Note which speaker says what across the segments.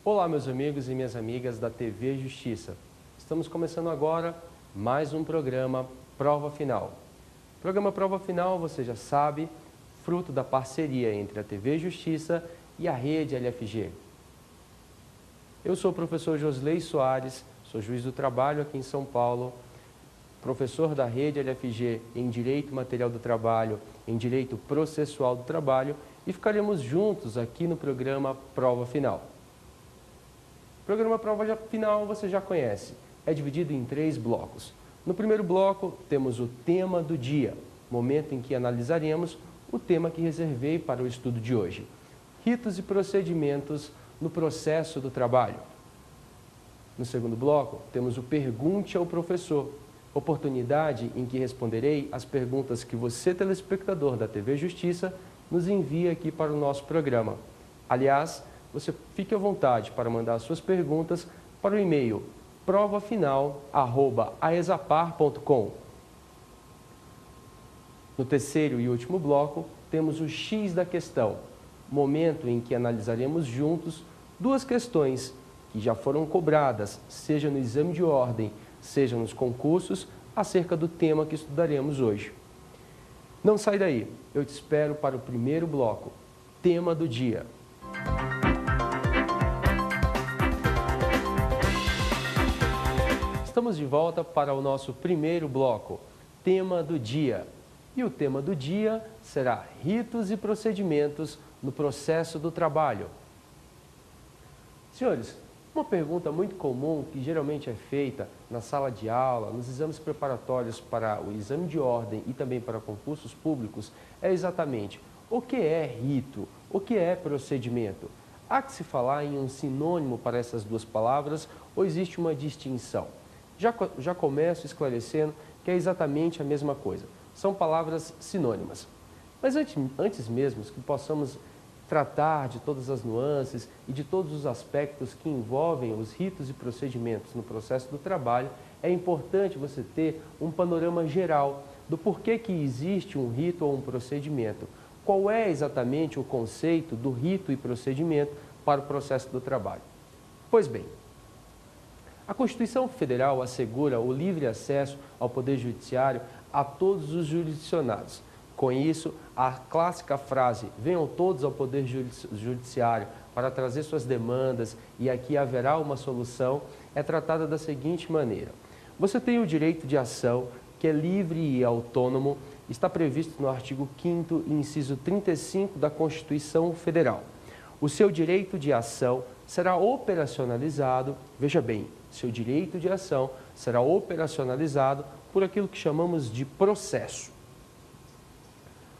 Speaker 1: Olá, meus amigos e minhas amigas da TV Justiça. Estamos começando agora mais um programa Prova Final. O programa Prova Final, você já sabe, fruto da parceria entre a TV Justiça e a Rede LFG. Eu sou o professor Josley Soares, sou juiz do trabalho aqui em São Paulo, professor da Rede LFG em Direito Material do Trabalho, em Direito Processual do Trabalho, e ficaremos juntos aqui no programa Prova Final. O programa Prova Final você já conhece, é dividido em 3 blocos. No primeiro bloco temos o tema do dia, momento em que analisaremos o tema que reservei para o estudo de hoje. Ritos e procedimentos no processo do trabalho. No segundo bloco temos o Pergunte ao Professor, oportunidade em que responderei as perguntas que você, telespectador da TV Justiça, nos envia aqui para o nosso programa. Aliás, você fique à vontade para mandar suas perguntas para o e-mail provafinal@aesapar.com. No terceiro e último bloco, temos o X da questão, momento em que analisaremos juntos 2 questões que já foram cobradas, seja no exame de ordem, seja nos concursos, acerca do tema que estudaremos hoje. Não sai daí, eu te espero para o primeiro bloco, tema do dia. Estamos de volta para o nosso primeiro bloco, tema do dia. E o tema do dia será ritos e procedimentos no processo do trabalho. Senhores, uma pergunta muito comum que geralmente é feita na sala de aula, nos exames preparatórios para o exame de ordem e também para concursos públicos é exatamente o que é rito, o que é procedimento. Há que se falar em um sinônimo para essas 2 palavras ou existe uma distinção? Já começo esclarecendo que é exatamente a mesma coisa. São palavras sinônimas. Mas antes mesmo que possamos tratar de todas as nuances e de todos os aspectos que envolvem os ritos e procedimentos no processo do trabalho, é importante você ter um panorama geral do porquê que existe um rito ou um procedimento. Qual é exatamente o conceito do rito e procedimento para o processo do trabalho? Pois bem, a Constituição Federal assegura o livre acesso ao Poder Judiciário a todos os jurisdicionados. Com isso, a clássica frase, venham todos ao Poder Judiciário para trazer suas demandas e aqui haverá uma solução, é tratada da seguinte maneira. Você tem o direito de ação, que é livre e autônomo, está previsto no artigo 5º, inciso 35 da Constituição Federal. O seu direito de ação será operacionalizado, veja bem, seu direito de ação será operacionalizado por aquilo que chamamos de processo.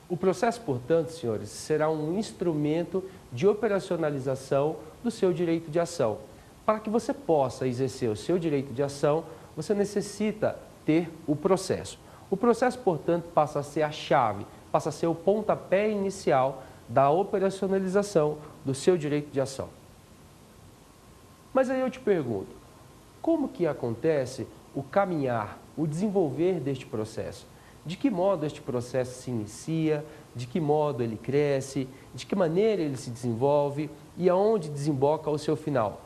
Speaker 1: O processo, portanto, senhores, será um instrumento de operacionalização do seu direito de ação. Para que você possa exercer o seu direito de ação, você necessita ter o processo. O processo, portanto, passa a ser a chave, passa a ser o pontapé inicial da operacionalização do seu direito de ação. Mas aí eu te pergunto, como que acontece o caminhar, o desenvolver deste processo? De que modo este processo se inicia, de que modo ele cresce, de que maneira ele se desenvolve e aonde desemboca o seu final?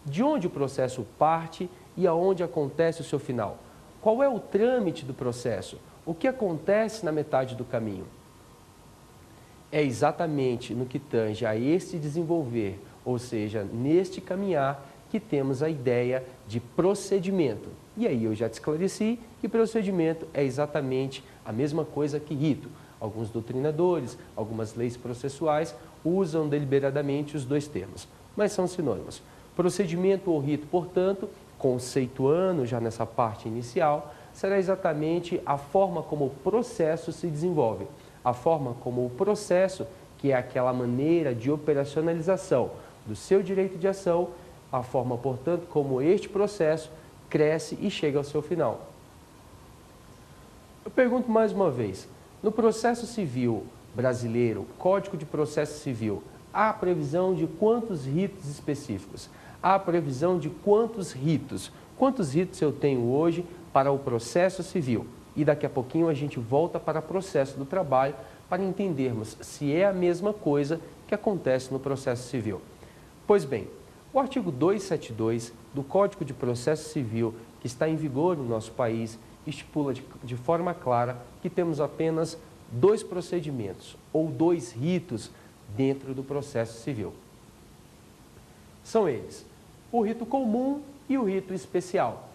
Speaker 1: De onde o processo parte e aonde acontece o seu final? Qual é o trâmite do processo? O que acontece na metade do caminho? É exatamente no que tange a este desenvolver, ou seja, neste caminhar, que temos a ideia de procedimento. E aí eu já te esclareci que procedimento é exatamente a mesma coisa que rito. Alguns doutrinadores, algumas leis processuais usam deliberadamente os 2 termos, mas são sinônimos. Procedimento ou rito, portanto, conceituando já nessa parte inicial, será exatamente a forma como o processo se desenvolve. A forma como o processo, que é aquela maneira de operacionalização do seu direito de ação, a forma, portanto, como este processo cresce e chega ao seu final. Eu pergunto mais uma vez, no processo civil brasileiro, Código de Processo Civil, há previsão de quantos ritos específicos? Há previsão de quantos ritos? Quantos ritos eu tenho hoje para o processo civil? E daqui a pouquinho a gente volta para o processo do trabalho para entendermos se é a mesma coisa que acontece no processo civil. Pois bem, O artigo 272 do Código de Processo Civil, que está em vigor no nosso país, estipula de forma clara que temos apenas dois procedimentos ou dois ritos dentro do processo civil. São eles, o rito comum e o rito especial.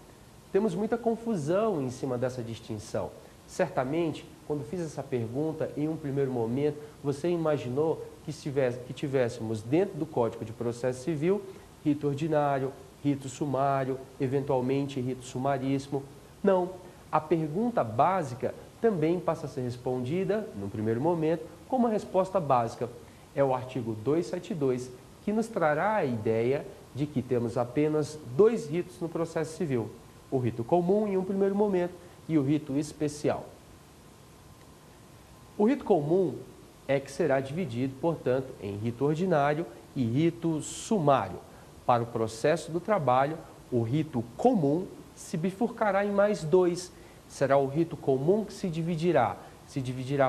Speaker 1: Temos muita confusão em cima dessa distinção. Certamente, quando fiz essa pergunta, em um primeiro momento, você imaginou que tivéssemos dentro do Código de Processo Civil rito ordinário, rito sumário, eventualmente rito sumaríssimo. Não, a pergunta básica também passa a ser respondida, no primeiro momento, com uma resposta básica. É o artigo 272, que nos trará a ideia de que temos apenas dois ritos no processo civil. O rito comum, em um primeiro momento, e o rito especial. O rito comum é que será dividido, portanto, em rito ordinário e rito sumário. Para o processo do trabalho, o rito comum se bifurcará em mais dois. Será o rito comum que se dividirá,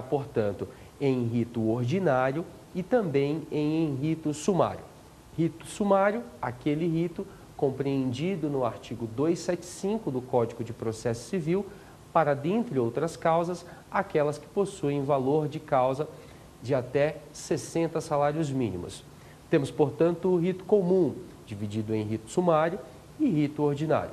Speaker 1: portanto, em rito ordinário e também em rito sumário. Rito sumário, aquele rito compreendido no artigo 275 do Código de Processo Civil, para, dentre outras causas, aquelas que possuem valor de causa de até 60 salários mínimos. Temos, portanto, o rito comum, dividido em rito sumário e rito ordinário.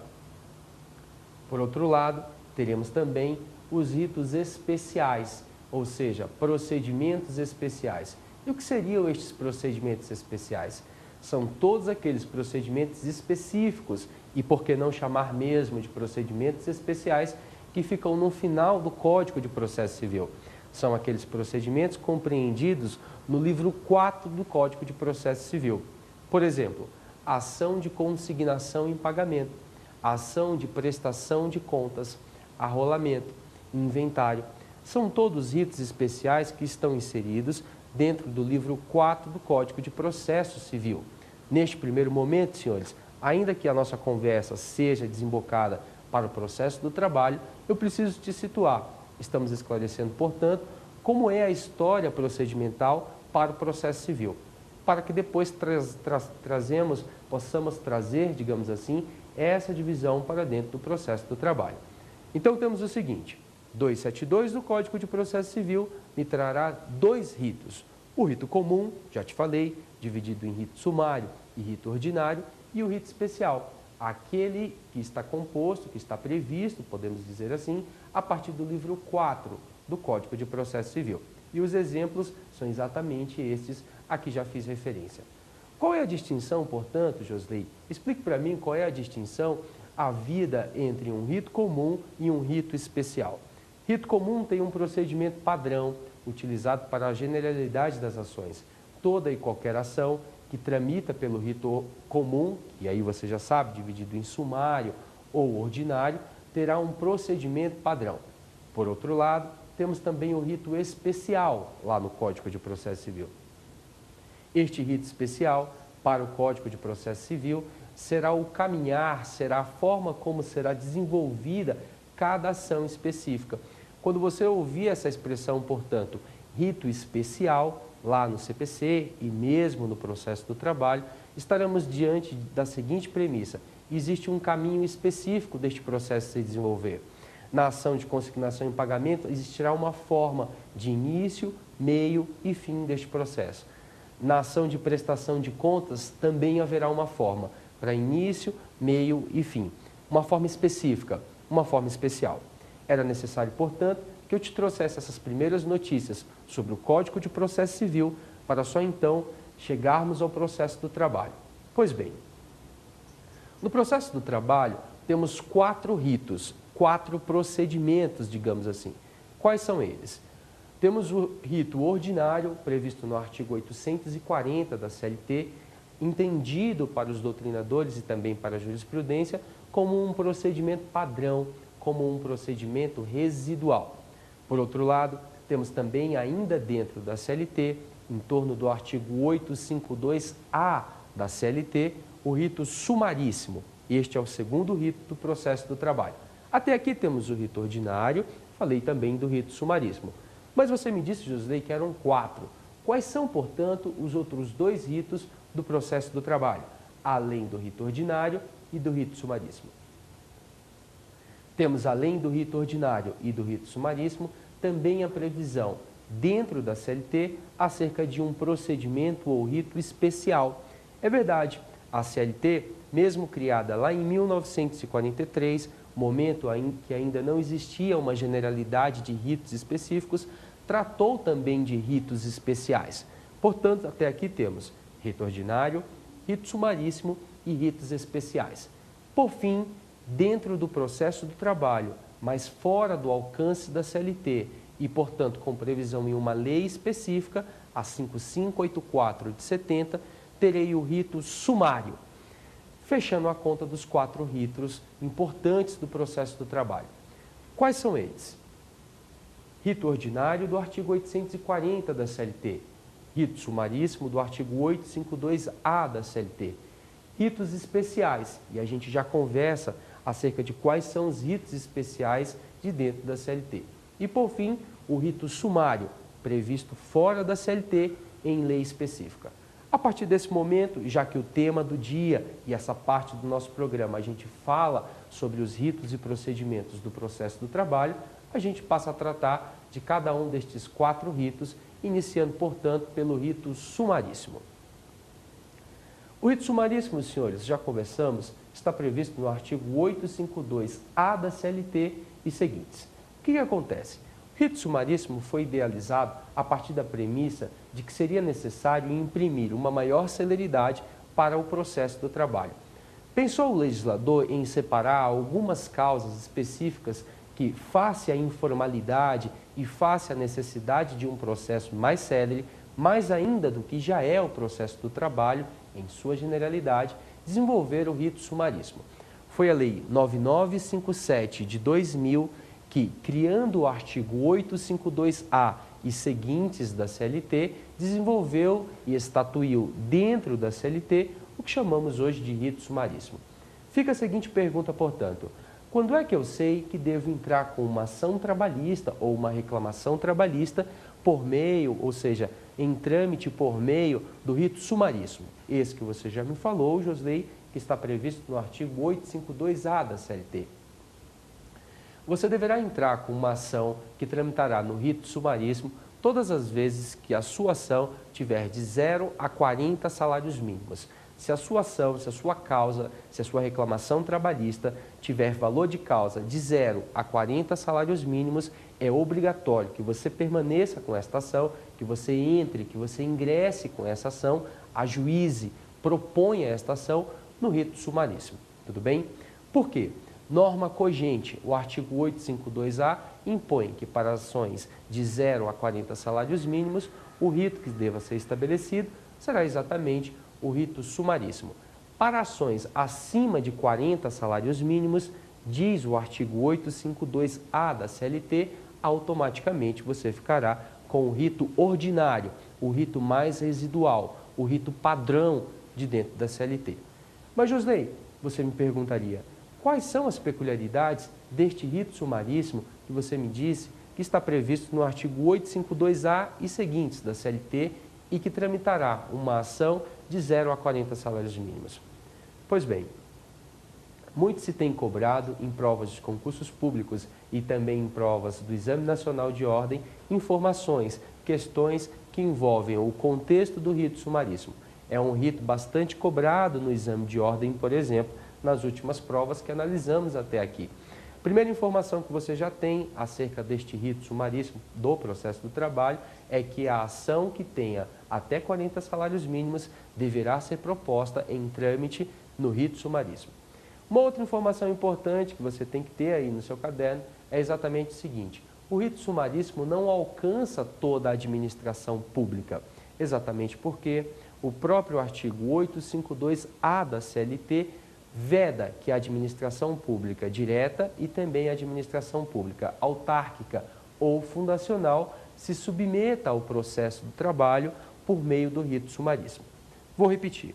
Speaker 1: Por outro lado, teremos também os ritos especiais, ou seja, procedimentos especiais. E o que seriam estes procedimentos especiais? São todos aqueles procedimentos específicos, e por que não chamar mesmo de procedimentos especiais, que ficam no final do Código de Processo Civil. São aqueles procedimentos compreendidos no livro 4 do Código de Processo Civil. Por exemplo, ação de consignação em pagamento, ação de prestação de contas, arrolamento, inventário. São todos ritos especiais que estão inseridos dentro do livro 4 do Código de Processo Civil. Neste primeiro momento, senhores, ainda que a nossa conversa seja desembocada para o processo do trabalho, eu preciso te situar. Estamos esclarecendo, portanto, como é a história procedimental para o processo civil, para que depois possamos trazer, digamos assim, essa divisão para dentro do processo do trabalho. Então, temos o seguinte: 272 do Código de Processo Civil me trará dois ritos. O rito comum, já te falei, dividido em rito sumário e rito ordinário, e o rito especial, aquele que está composto, que está previsto, podemos dizer assim, a partir do livro 4 do Código de Processo Civil. E os exemplos são exatamente estes a que já fiz referência. Qual é a distinção, portanto, Josley? Explique para mim qual é a distinção havida entre um rito comum e um rito especial. Rito comum tem um procedimento padrão, utilizado para a generalidade das ações. Toda e qualquer ação que tramita pelo rito comum, e aí você já sabe, dividido em sumário ou ordinário, terá um procedimento padrão. Por outro lado, temos também o rito especial lá no Código de Processo Civil. Este rito especial, para o Código de Processo Civil, será o caminhar, será a forma como será desenvolvida cada ação específica. Quando você ouvir essa expressão, portanto, rito especial, lá no CPC e mesmo no processo do trabalho, estaremos diante da seguinte premissa: existe um caminho específico deste processo se desenvolver. Na ação de consignação em pagamento, existirá uma forma de início, meio e fim deste processo. Na ação de prestação de contas, também haverá uma forma para início, meio e fim. Uma forma específica, uma forma especial. Era necessário, portanto, que eu te trouxesse essas primeiras notícias sobre o Código de Processo Civil, para só então chegarmos ao processo do trabalho. Pois bem, no processo do trabalho temos 4 ritos, 4 procedimentos, digamos assim. Quais são eles? Temos o rito ordinário, previsto no artigo 840 da CLT, entendido para os doutrinadores e também para a jurisprudência como um procedimento padrão, como um procedimento residual. Por outro lado, temos também, ainda dentro da CLT, em torno do artigo 852-A da CLT, o rito sumaríssimo. Este é o segundo rito do processo do trabalho. Até aqui temos o rito ordinário, falei também do rito sumaríssimo. Mas você me disse, Josley, que eram 4. Quais são, portanto, os outros 2 ritos do processo do trabalho? além do rito ordinário e do rito sumaríssimo. Temos, além do rito ordinário e do rito sumaríssimo, também a previsão, dentro da CLT, acerca de um procedimento ou rito especial. É verdade, a CLT, mesmo criada lá em 1943, momento em que ainda não existia uma generalidade de ritos específicos, tratou também de ritos especiais. Portanto, até aqui temos rito ordinário, rito sumaríssimo e ritos especiais. Por fim, dentro do processo do trabalho, mas fora do alcance da CLT e, portanto, com previsão em uma lei específica, a 5584 de 70, terei o rito sumário, fechando a conta dos 4 ritos importantes do processo do trabalho. Quais são eles? Rito ordinário do artigo 840 da CLT, rito sumaríssimo do artigo 852-A da CLT, ritos especiais, e a gente já conversa acerca de quais são os ritos especiais de dentro da CLT. E, por fim, o rito sumário, previsto fora da CLT em lei específica. A partir desse momento, já que o tema do dia e essa parte do nosso programa a gente fala sobre os ritos e procedimentos do processo do trabalho, a gente passa a tratar de cada um destes 4 ritos, iniciando, portanto, pelo rito sumaríssimo. O rito sumaríssimo, senhores, já conversamos, está previsto no artigo 852-A da CLT e seguintes. O que acontece? O rito sumaríssimo foi idealizado a partir da premissa de que seria necessário imprimir uma maior celeridade para o processo do trabalho. Pensou o legislador em separar algumas causas específicas que, face à informalidade e face à necessidade de um processo mais célere, mais ainda do que já é o processo do trabalho, em sua generalidade, desenvolver o rito sumaríssimo. Foi a Lei 9957 de 2000 que, criando o artigo 852-A e seguintes da CLT, desenvolveu e estatuiu dentro da CLT o que chamamos hoje de rito sumaríssimo. Fica a seguinte pergunta, portanto: quando é que eu sei que devo entrar com uma ação trabalhista ou uma reclamação trabalhista por meio, ou seja, em trâmite por meio do rito sumaríssimo? Esse que você já me falou, Josley, que está previsto no artigo 852-A da CLT. Você deverá entrar com uma ação que tramitará no rito sumaríssimo todas as vezes que a sua ação tiver de 0 a 40 salários mínimos. Se a sua ação, se a sua causa, se a sua reclamação trabalhista tiver valor de causa de 0 a 40 salários mínimos, é obrigatório que você permaneça com esta ação, que você entre, que você ingresse com essa ação, ajuize, proponha esta ação no rito sumaríssimo. Tudo bem? Por quê? Norma cogente, o artigo 852-A impõe que para ações de 0 a 40 salários mínimos, o rito que deva ser estabelecido será exatamente o rito sumaríssimo. Para ações acima de 40 salários mínimos, diz o artigo 852-A da CLT, automaticamente você ficará com o rito ordinário, o rito mais residual, o rito padrão de dentro da CLT. Mas, Josley, você me perguntaria, quais são as peculiaridades deste rito sumaríssimo que você me disse que está previsto no artigo 852-A e seguintes da CLT e que tramitará uma ação de 0 a 40 salários mínimos? Pois bem, muito se tem cobrado em provas de concursos públicos e também em provas do Exame Nacional de Ordem informações, questões que envolvem o contexto do rito sumaríssimo. É um rito bastante cobrado no Exame de Ordem, por exemplo, nas últimas provas que analisamos até aqui. Primeira informação que você já tem acerca deste rito sumaríssimo do processo do trabalho é que a ação que tenha até 40 salários mínimos deverá ser proposta em trâmite no rito sumaríssimo. Uma outra informação importante que você tem que ter aí no seu caderno é exatamente o seguinte: o rito sumaríssimo não alcança toda a administração pública, exatamente porque o próprio artigo 852-A da CLT veda que a administração pública direta e também a administração pública autárquica ou fundacional se submeta ao processo do trabalho por meio do rito sumaríssimo. Vou repetir.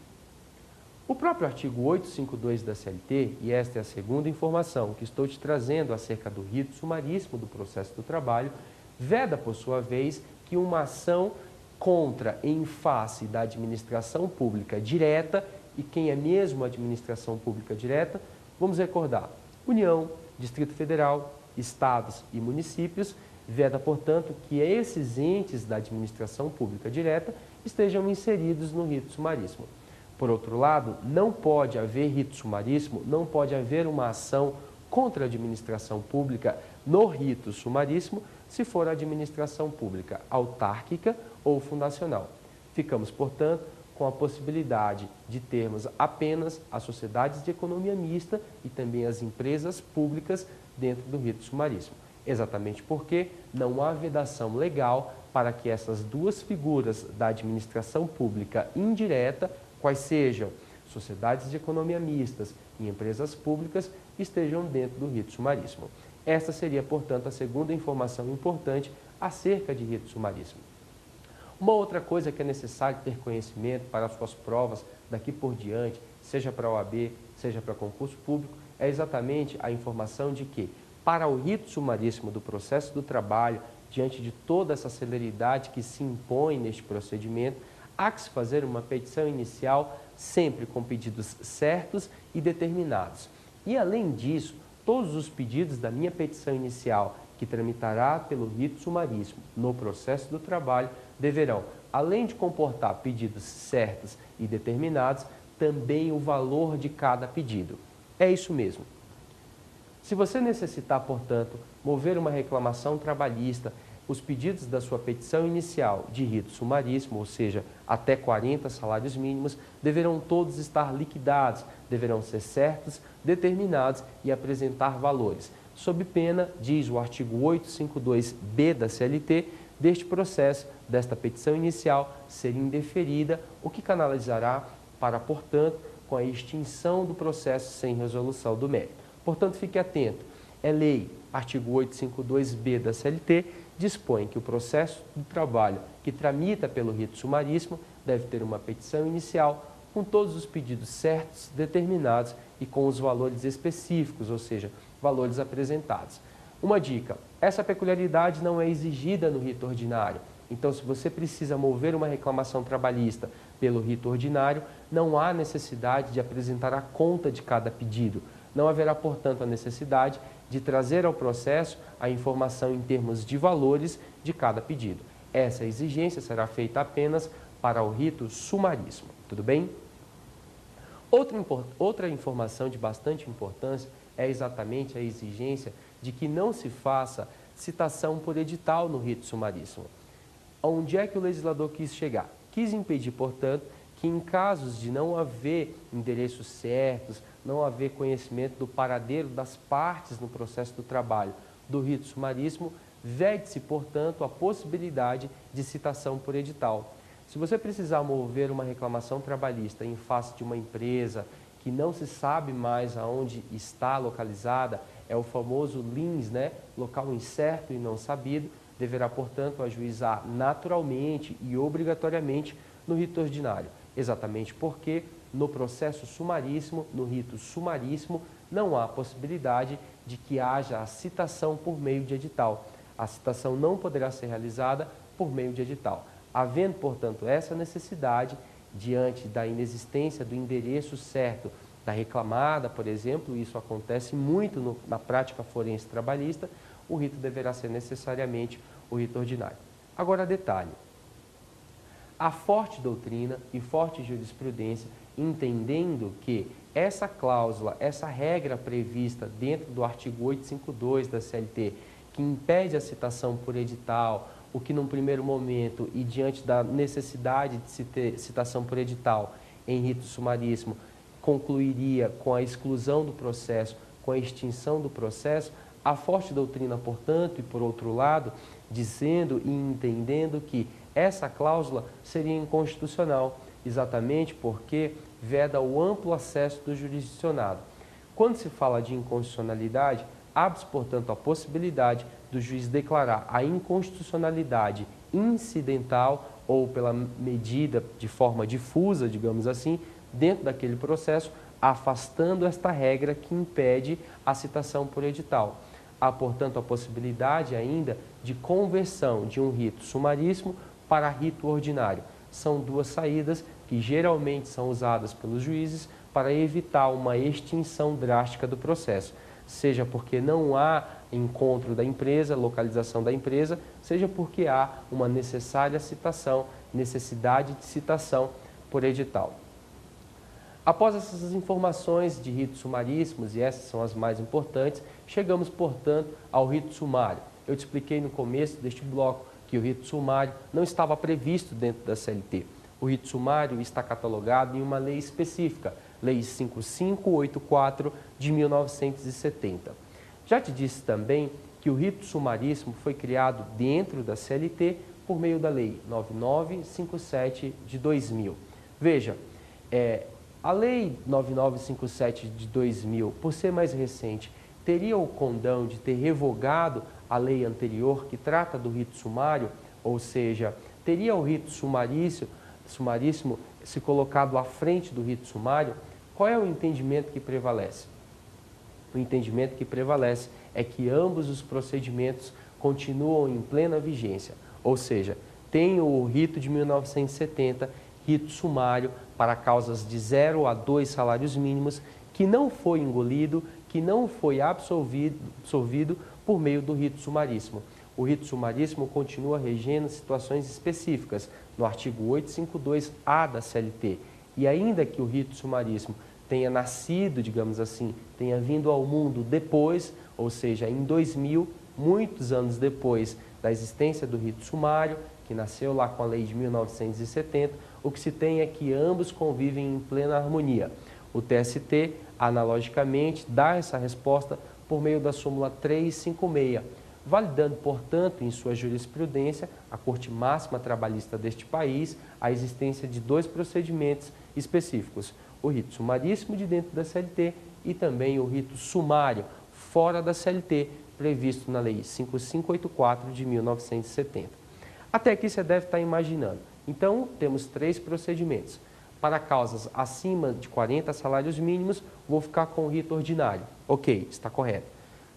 Speaker 1: O próprio artigo 852 da CLT, e esta é a segunda informação que estou te trazendo acerca do rito sumaríssimo do processo do trabalho, veda, por sua vez, que uma ação contra em face da administração pública direta e quem é mesmo a administração pública direta? Vamos recordar: União, Distrito Federal, estados e municípios. Veda, portanto, que esses entes da administração pública direta estejam inseridos no rito sumaríssimo. Por outro lado, não pode haver rito sumaríssimo, não pode haver uma ação contra a administração pública no rito sumaríssimo se for a administração pública autárquica ou fundacional. Ficamos, portanto, com a possibilidade de termos apenas as sociedades de economia mista e também as empresas públicas dentro do rito sumaríssimo. Exatamente porque não há vedação legal para que essas duas figuras da administração pública indireta, quais sejam sociedades de economia mistas e empresas públicas, estejam dentro do rito sumaríssimo. Esta seria, portanto, a segunda informação importante acerca de rito sumaríssimo. Uma outra coisa que é necessário ter conhecimento para as suas provas daqui por diante, seja para a OAB, seja para concurso público, é exatamente a informação de que, para o rito sumaríssimo do processo do trabalho, diante de toda essa celeridade que se impõe neste procedimento, há que se fazer uma petição inicial sempre com pedidos certos e determinados. E, além disso, todos os pedidos da minha petição inicial, que tramitará pelo rito sumaríssimo no processo do trabalho, deverão, além de comportar pedidos certos e determinados, também o valor de cada pedido. É isso mesmo. Se você necessitar, portanto, mover uma reclamação trabalhista, os pedidos da sua petição inicial de rito sumaríssimo, ou seja, até 40 salários mínimos, deverão todos estar liquidados, deverão ser certos, determinados e apresentar valores, sob pena, diz o artigo 852-B da CLT, deste processo, desta petição inicial, ser indeferida, o que canalizará para, portanto, com a extinção do processo sem resolução do mérito. Portanto, fique atento. É lei, artigo 852-B da CLT, dispõe que o processo do trabalho que tramita pelo rito sumaríssimo deve ter uma petição inicial com todos os pedidos certos, determinados e com os valores específicos, ou seja, valores apresentados. Uma dica: essa peculiaridade não é exigida no rito ordinário. Então, se você precisa mover uma reclamação trabalhista pelo rito ordinário, não há necessidade de apresentar a conta de cada pedido. Não haverá, portanto, a necessidade de trazer ao processo a informação em termos de valores de cada pedido. Essa exigência será feita apenas para o rito sumaríssimo. Tudo bem? Outra informação de bastante importância é exatamente a exigência de que não se faça citação por edital no rito sumaríssimo. Onde é que o legislador quis chegar? Quis impedir, portanto, que em casos de não haver endereços certos, não haver conhecimento do paradeiro das partes no processo do trabalho do rito sumaríssimo, vede-se, portanto, a possibilidade de citação por edital. Se você precisar mover uma reclamação trabalhista em face de uma empresa que não se sabe mais aonde está localizada, é o famoso LINS, né? Local incerto e não sabido, deverá, portanto, ajuizar naturalmente e obrigatoriamente no rito ordinário. Exatamente porque no processo sumaríssimo, no rito sumaríssimo, não há possibilidade de que haja a citação por meio de edital. A citação não poderá ser realizada por meio de edital. Havendo, portanto, essa necessidade, diante da inexistência do endereço certo da reclamada, por exemplo, isso acontece muito na prática forense trabalhista, o rito deverá ser necessariamente o rito ordinário. Agora, detalhe: a forte doutrina e forte jurisprudência, entendendo que essa cláusula, essa regra prevista dentro do artigo 852 da CLT, que impede a citação por edital, o que num primeiro momento e diante da necessidade de se ter citação por edital em rito sumaríssimo, concluiria com a exclusão do processo, com a extinção do processo, a forte doutrina, portanto, e por outro lado, dizendo e entendendo que essa cláusula seria inconstitucional, exatamente porque veda o amplo acesso do jurisdicionado. Quando se fala de inconstitucionalidade, abre-se, portanto, a possibilidade do juiz declarar a inconstitucionalidade incidental ou pela medida de forma difusa, digamos assim, dentro daquele processo, afastando esta regra que impede a citação por edital. Há, portanto, a possibilidade ainda de conversão de um rito sumaríssimo para rito ordinário. São duas saídas que geralmente são usadas pelos juízes para evitar uma extinção drástica do processo, seja porque não há encontro da empresa, localização da empresa, seja porque há uma necessária citação, necessidade de citação por edital. Após essas informações de ritos sumaríssimos, e essas são as mais importantes, chegamos, portanto, ao rito sumário. Eu te expliquei no começo deste bloco que o rito sumário não estava previsto dentro da CLT. O rito sumário está catalogado em uma lei específica, Lei 5584 de 1970. Já te disse também que o rito sumaríssimo foi criado dentro da CLT por meio da Lei 9957 de 2000. Veja, a Lei 9957 de 2000, por ser mais recente, teria o condão de ter revogado a lei anterior que trata do rito sumário, ou seja, teria o rito sumaríssimo se colocado à frente do rito sumário? Qual é o entendimento que prevalece? O entendimento que prevalece é que ambos os procedimentos continuam em plena vigência, ou seja, tem o rito de 1970, rito sumário para causas de 0 a 2 salários mínimos, que não foi engolido, que não foi absolvido por meio do rito sumaríssimo. O rito sumaríssimo continua regendo situações específicas no artigo 852-A da CLT. E ainda que o rito sumaríssimo tenha nascido, digamos assim, tenha vindo ao mundo depois, ou seja, em 2000, muitos anos depois da existência do rito sumário, que nasceu lá com a lei de 1970, o que se tem é que ambos convivem em plena harmonia. O TST, analogicamente, dá essa resposta por meio da súmula 356, validando, portanto, em sua jurisprudência, a Corte Máxima Trabalhista deste país, a existência de dois procedimentos específicos, o rito sumaríssimo de dentro da CLT e também o rito sumário fora da CLT, previsto na Lei 5584 de 1970. Até aqui você deve estar imaginando. Então, temos três procedimentos. Para causas acima de 40 salários mínimos, vou ficar com o rito ordinário. Ok, está correto.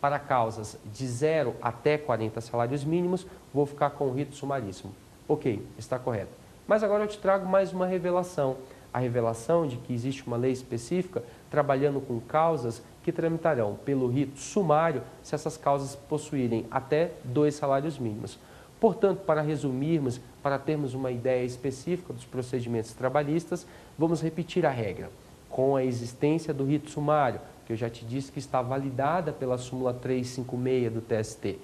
Speaker 1: Para causas de 0 até 40 salários mínimos, vou ficar com o rito sumaríssimo. Ok, está correto. Mas agora eu te trago mais uma revelação. A revelação de que existe uma lei específica trabalhando com causas que tramitarão pelo rito sumário se essas causas possuírem até 2 salários mínimos. Portanto, para resumirmos, para termos uma ideia específica dos procedimentos trabalhistas, vamos repetir a regra. Com a existência do rito sumário, que eu já te disse que está validada pela súmula 356 do TST.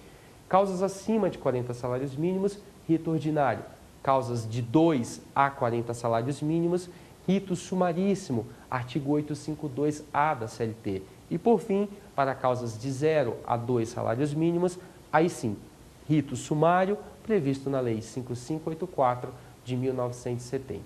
Speaker 1: Causas acima de 40 salários mínimos, rito ordinário. Causas de 2 a 40 salários mínimos, rito sumaríssimo, artigo 852-A da CLT. E, por fim, para causas de 0 a 2 salários mínimos, aí sim, rito sumário, previsto na Lei 5584 de 1970.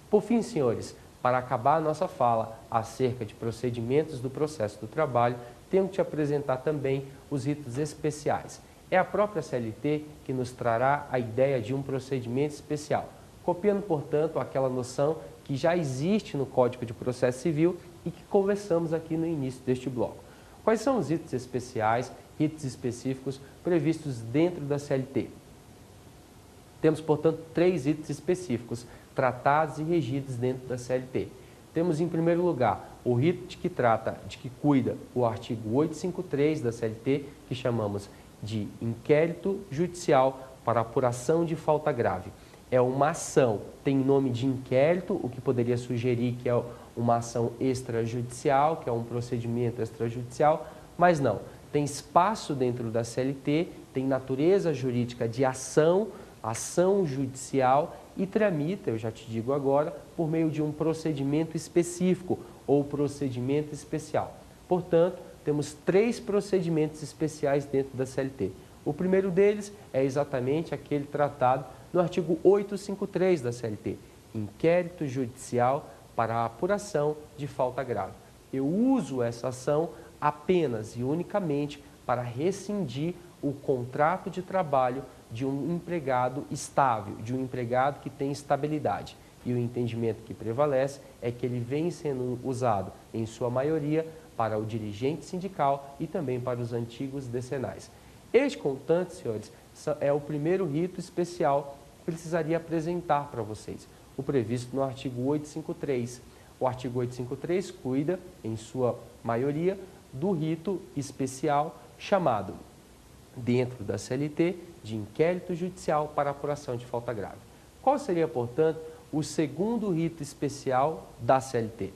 Speaker 1: Por fim, senhores, para acabar a nossa fala acerca de procedimentos do processo do trabalho, tenho que te apresentar também os ritos especiais. É a própria CLT que nos trará a ideia de um procedimento especial, copiando, portanto, aquela noção que já existe no Código de Processo Civil e que conversamos aqui no início deste bloco. Quais são os ritos especiais, ritos específicos previstos dentro da CLT? Temos, portanto, 3 ritos específicos tratados e regidos dentro da CLT. Temos, em primeiro lugar, o rito de que cuida o artigo 853 da CLT, que chamamos de inquérito judicial para apuração de falta grave. É uma ação, tem nome de inquérito, o que poderia sugerir que é uma ação extrajudicial, que é um procedimento extrajudicial, mas não. Tem espaço dentro da CLT, tem natureza jurídica de ação judicial e tramita, eu já te digo agora, por meio de um procedimento específico ou procedimento especial. Portanto, temos 3 procedimentos especiais dentro da CLT. O primeiro deles é exatamente aquele tratado no artigo 853 da CLT, inquérito judicial para a apuração de falta grave. Eu uso essa ação apenas e unicamente para rescindir o contrato de trabalho de um empregado estável, de um empregado que tem estabilidade. E o entendimento que prevalece é que ele vem sendo usado, em sua maioria, para o dirigente sindical e também para os antigos decenais. Este, contanto, senhores, é o primeiro rito especial que precisaria apresentar para vocês. o previsto no artigo 853. O artigo 853 cuida, em sua maioria, do rito especial chamado, dentro da CLT, de inquérito judicial para apuração de falta grave. Qual seria, portanto, o segundo rito especial da CLT?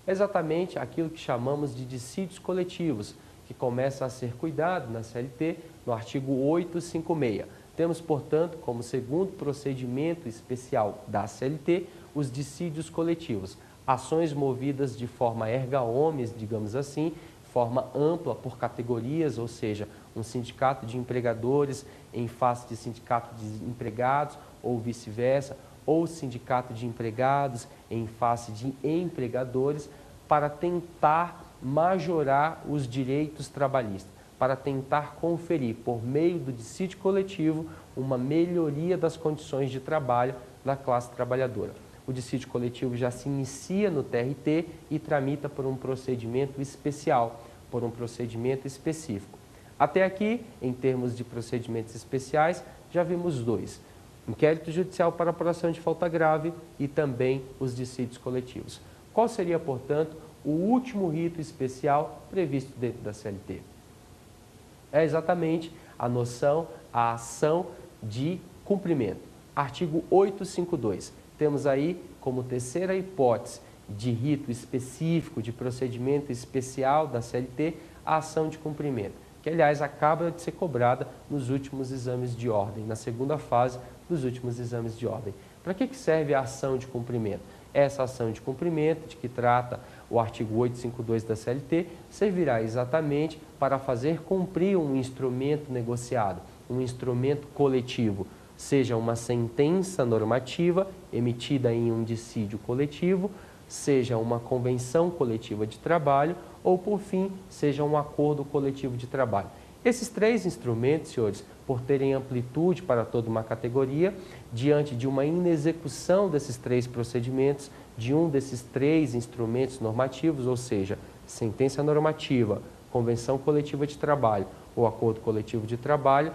Speaker 1: Exatamente aquilo que chamamos de dissídios coletivos, que começa a ser cuidado na CLT no artigo 856. Temos, portanto, como segundo procedimento especial da CLT, os dissídios coletivos, ações movidas de forma erga omnes, digamos assim, forma ampla por categorias, ou seja, um sindicato de empregadores em face de sindicato de empregados ou vice-versa, ou sindicato de empregados em face de empregadores, para tentar majorar os direitos trabalhistas, para tentar conferir, por meio do dissídio coletivo, uma melhoria das condições de trabalho da classe trabalhadora. O dissídio coletivo já se inicia no TRT e tramita por um procedimento especial, por um procedimento específico. Até aqui, em termos de procedimentos especiais, já vimos dois: inquérito judicial para apuração de falta grave e também os dissídios coletivos. Qual seria, portanto, o último rito especial previsto dentro da CLT? É exatamente a noção, a ação de cumprimento. Artigo 852. Temos aí, como terceira hipótese de rito específico, de procedimento especial da CLT, a ação de cumprimento, que, aliás, acaba de ser cobrada nos últimos exames de ordem, na segunda fase dos últimos exames de ordem. Para que serve a ação de cumprimento? Essa ação de cumprimento, de que trata o artigo 852 da CLT, servirá exatamente para fazer cumprir um instrumento negociado, um instrumento coletivo, seja uma sentença normativa emitida em um dissídio coletivo, seja uma convenção coletiva de trabalho ou, por fim, seja um acordo coletivo de trabalho. Esses três instrumentos, senhores, por terem amplitude para toda uma categoria, diante de uma inexecução desses três procedimentos, de um desses três instrumentos normativos, ou seja, sentença normativa, convenção coletiva de trabalho ou acordo coletivo de trabalho,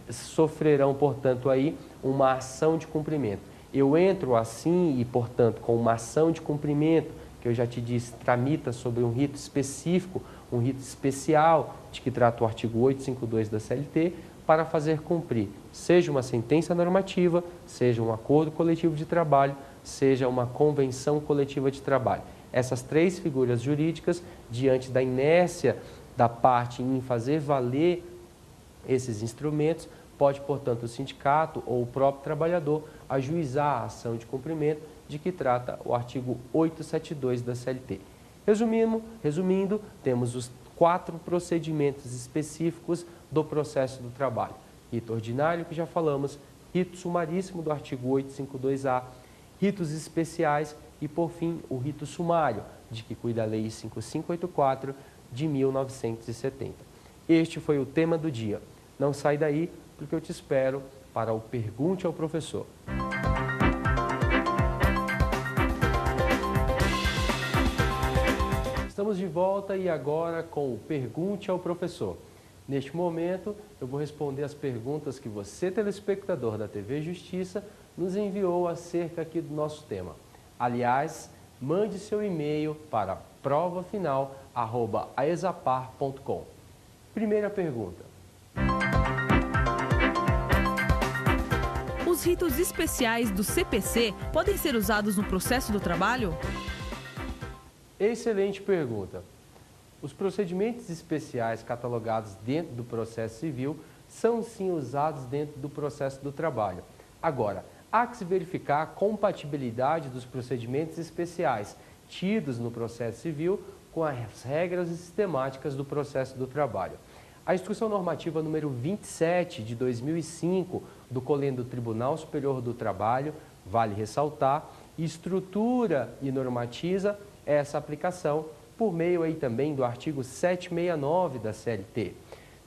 Speaker 1: sofrerão, portanto, aí uma ação de cumprimento. Eu entro assim e, portanto, com uma ação de cumprimento, que eu já te disse, tramita sobre um rito específico, um rito especial, de que trata o artigo 852 da CLT, para fazer cumprir, seja uma sentença normativa, seja um acordo coletivo de trabalho, seja uma convenção coletiva de trabalho. Essas três figuras jurídicas, diante da inércia da parte em fazer valer esses instrumentos, pode, portanto, o sindicato ou o próprio trabalhador ajuizar a ação de cumprimento de que trata o artigo 872 da CLT. Resumindo, temos os 4 procedimentos específicos do processo do trabalho. Rito ordinário, que já falamos, rito sumaríssimo do artigo 852A, ritos especiais e, por fim, o rito sumário, de que cuida a Lei 5584 de 1970. Este foi o tema do dia. Não sai daí, porque eu te espero para o Pergunte ao Professor. Estamos de volta e agora com o Pergunte ao Professor. Neste momento, eu vou responder as perguntas que você, telespectador da TV Justiça, nos enviou acerca aqui do nosso tema. Aliás, mande seu e-mail para provafinal@aesapar.com. Primeira pergunta.
Speaker 2: Os ritos especiais do CPC podem ser usados no processo do trabalho?
Speaker 1: Excelente pergunta. Os procedimentos especiais catalogados dentro do processo civil são sim usados dentro do processo do trabalho. Agora, há que se verificar a compatibilidade dos procedimentos especiais tidos no processo civil com as regras e sistemáticas do processo do trabalho. A Instrução Normativa número 27 de 2005 do COLEN do Tribunal Superior do Trabalho, vale ressaltar, estrutura e normatiza essa aplicação por meio aí também do artigo 769 da CLT.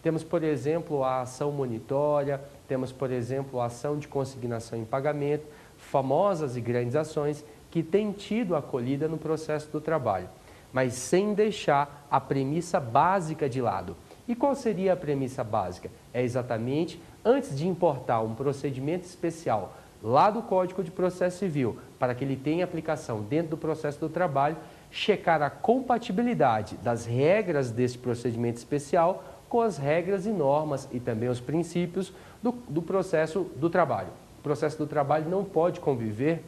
Speaker 1: Temos, por exemplo, a ação monitória, temos, por exemplo, a ação de consignação em pagamento, famosas e grandes ações que têm tido acolhida no processo do trabalho, mas sem deixar a premissa básica de lado. E qual seria a premissa básica? É exatamente, antes de importar um procedimento especial lá do Código de Processo Civil, para que ele tenha aplicação dentro do processo do trabalho, checar a compatibilidade das regras desse procedimento especial com as regras e normas e também os princípios do processo do trabalho. O processo do trabalho não pode conviver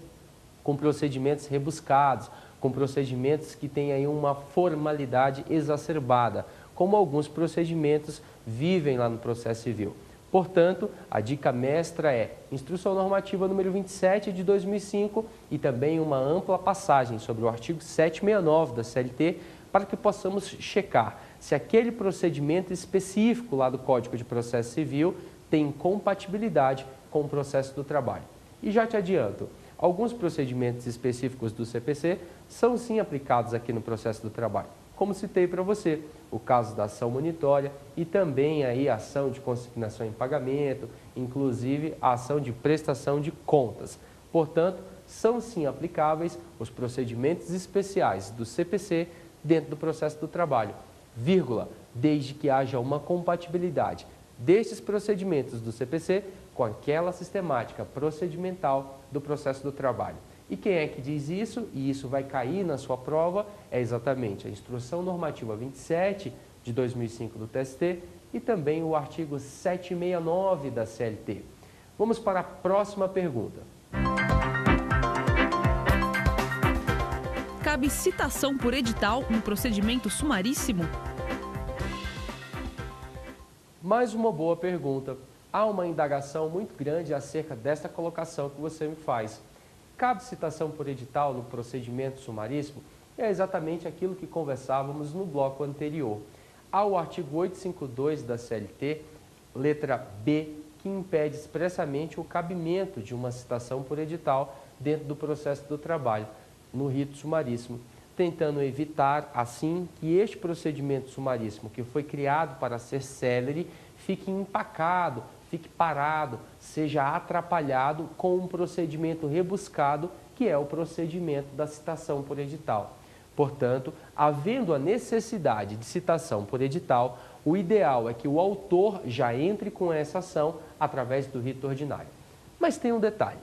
Speaker 1: com procedimentos rebuscados, com procedimentos que têm aí uma formalidade exacerbada, como alguns procedimentos vivem lá no processo civil. Portanto, a dica mestra é Instrução Normativa número 27 de 2005 e também uma ampla passagem sobre o artigo 769 da CLT para que possamos checar se aquele procedimento específico lá do Código de Processo Civil tem compatibilidade com o processo do trabalho. E já te adianto, alguns procedimentos específicos do CPC são sim aplicados aqui no processo do trabalho. Como citei para você, o caso da ação monitória e também aí a ação de consignação em pagamento, inclusive a ação de prestação de contas. Portanto, são sim aplicáveis os procedimentos especiais do CPC dentro do processo do trabalho, desde que haja uma compatibilidade destes procedimentos do CPC com aquela sistemática procedimental do processo do trabalho. E quem é que diz isso, e isso vai cair na sua prova, é exatamente a Instrução Normativa 27 de 2005 do TST e também o artigo 769 da CLT. Vamos para a próxima pergunta.
Speaker 2: Cabe citação por edital no procedimento sumaríssimo?
Speaker 1: Mais uma boa pergunta. Há uma indagação muito grande acerca desta colocação que você me faz. Cabe citação por edital no procedimento sumaríssimo? É exatamente aquilo que conversávamos no bloco anterior. Há o artigo 852 da CLT, letra B, que impede expressamente o cabimento de uma citação por edital dentro do processo do trabalho, no rito sumaríssimo, tentando evitar, assim, que este procedimento sumaríssimo, que foi criado para ser célere, fique empacado, fique parado, seja atrapalhado com um procedimento rebuscado, que é o procedimento da citação por edital. Portanto, havendo a necessidade de citação por edital, o ideal é que o autor já entre com essa ação através do rito ordinário. Mas tem um detalhe.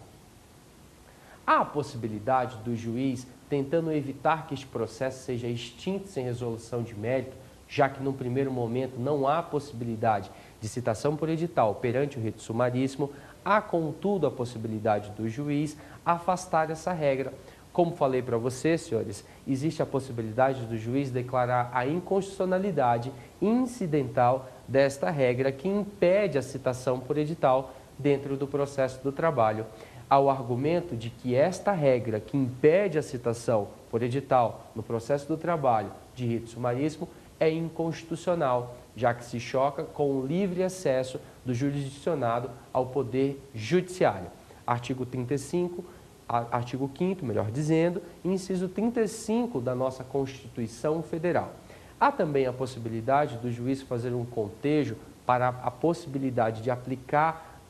Speaker 1: Há a possibilidade do juiz, tentando evitar que este processo seja extinto sem resolução de mérito, já que no primeiro momento não há possibilidade de citação por edital perante o rito sumaríssimo, há contudo a possibilidade do juiz afastar essa regra. Como falei para vocês, senhores, existe a possibilidade do juiz declarar a inconstitucionalidade incidental desta regra que impede a citação por edital dentro do processo do trabalho. Ao argumento de que esta regra que impede a citação por edital no processo do trabalho de rito sumaríssimo é inconstitucional, já que se choca com o livre acesso do jurisdicionado ao poder judiciário. Artigo 35, artigo 5º, melhor dizendo, inciso 35 da nossa Constituição Federal. Há também a possibilidade do juiz fazer um contejo para a possibilidade de aplicar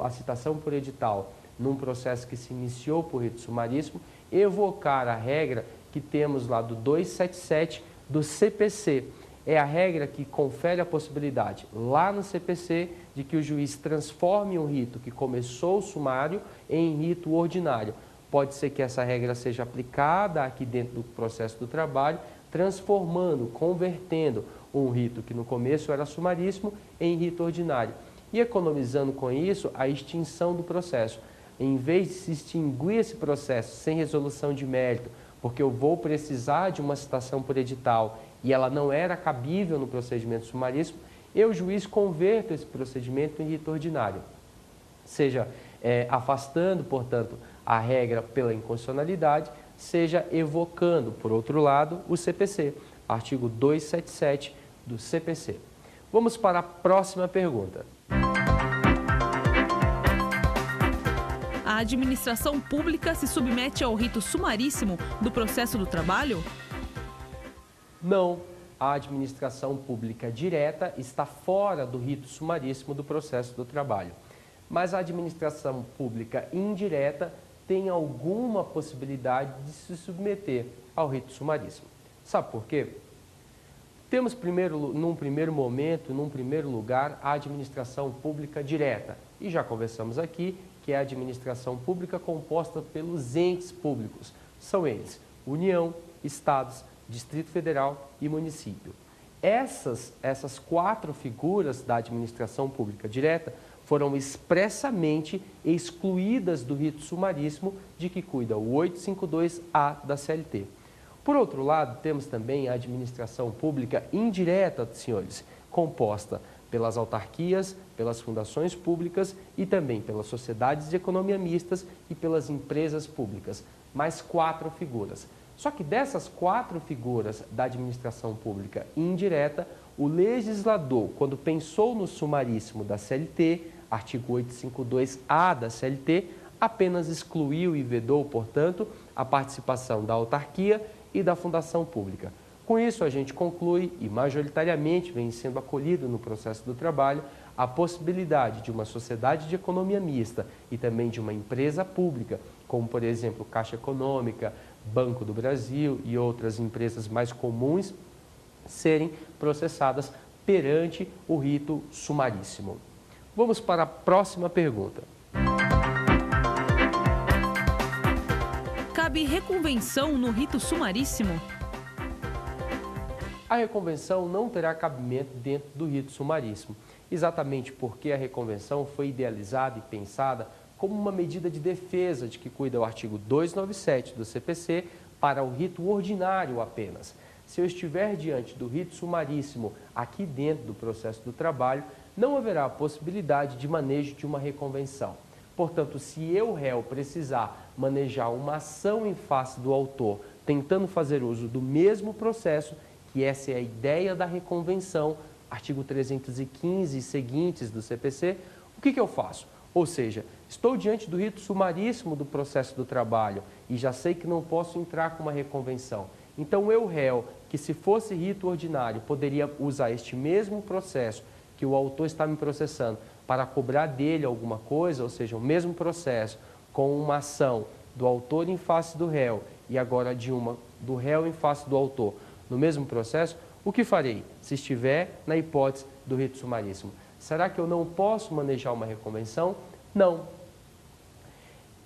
Speaker 1: a citação por edital num processo que se iniciou por rito sumaríssimo, evocar a regra que temos lá do 277 do CPC. É a regra que confere a possibilidade, lá no CPC, de que o juiz transforme um rito que começou o sumário em rito ordinário. Pode ser que essa regra seja aplicada aqui dentro do processo do trabalho, transformando, convertendo um rito que no começo era sumaríssimo em rito ordinário. E economizando com isso a extinção do processo. Em vez de se extinguir esse processo sem resolução de mérito, porque eu vou precisar de uma citação por edital e ela não era cabível no procedimento sumaríssimo, eu, juiz, converto esse procedimento em rito ordinário. Seja afastando, portanto, a regra pela inconstitucionalidade, seja evocando, por outro lado, o CPC, artigo 277 do CPC. Vamos para a próxima pergunta.
Speaker 2: A administração pública se submete ao rito sumaríssimo do processo do trabalho?
Speaker 1: Não, a administração pública direta está fora do rito sumaríssimo do processo do trabalho. Mas a administração pública indireta tem alguma possibilidade de se submeter ao rito sumaríssimo. Sabe por quê? Temos, num primeiro momento, num primeiro lugar, a administração pública direta. E já conversamos aqui que que é a administração pública composta pelos entes públicos. São eles: União, Estados, Distrito Federal e município. Essas 4 figuras da administração pública direta foram expressamente excluídas do rito sumaríssimo de que cuida o 852-A da CLT. Por outro lado, temos também a administração pública indireta, senhores, composta pelas autarquias, pelas fundações públicas e também pelas sociedades de economia mistas e pelas empresas públicas. Mais 4 figuras. Só que dessas 4 figuras da administração pública indireta, o legislador, quando pensou no sumaríssimo da CLT, artigo 852-A da CLT, apenas excluiu e vedou, portanto, a participação da autarquia e da fundação pública. Com isso, a gente conclui, e majoritariamente vem sendo acolhido no processo do trabalho, a possibilidade de uma sociedade de economia mista e também de uma empresa pública, como, por exemplo, Caixa Econômica, Banco do Brasil e outras empresas mais comuns, serem processadas perante o rito sumaríssimo. Vamos para a próxima pergunta.
Speaker 2: Cabe reconvenção no rito sumaríssimo?
Speaker 1: A reconvenção não terá cabimento dentro do rito sumaríssimo, exatamente porque a reconvenção foi idealizada e pensada como uma medida de defesa de que cuida o artigo 297 do CPC para o rito ordinário apenas. Se eu estiver diante do rito sumaríssimo aqui dentro do processo do trabalho, não haverá a possibilidade de manejo de uma reconvenção. Portanto, se eu, réu, precisar manejar uma ação em face do autor, tentando fazer uso do mesmo processo, que essa é a ideia da reconvenção, artigo 315 e seguintes do CPC, o que eu faço? Ou seja, estou diante do rito sumaríssimo do processo do trabalho e já sei que não posso entrar com uma reconvenção. Então, eu, réu, que se fosse rito ordinário, poderia usar este mesmo processo que o autor está me processando para cobrar dele alguma coisa, ou seja, o mesmo processo com uma ação do autor em face do réu e agora de uma do réu em face do autor no mesmo processo, o que farei se estiver na hipótese do rito sumaríssimo? Será que eu não posso manejar uma reconvenção? Não.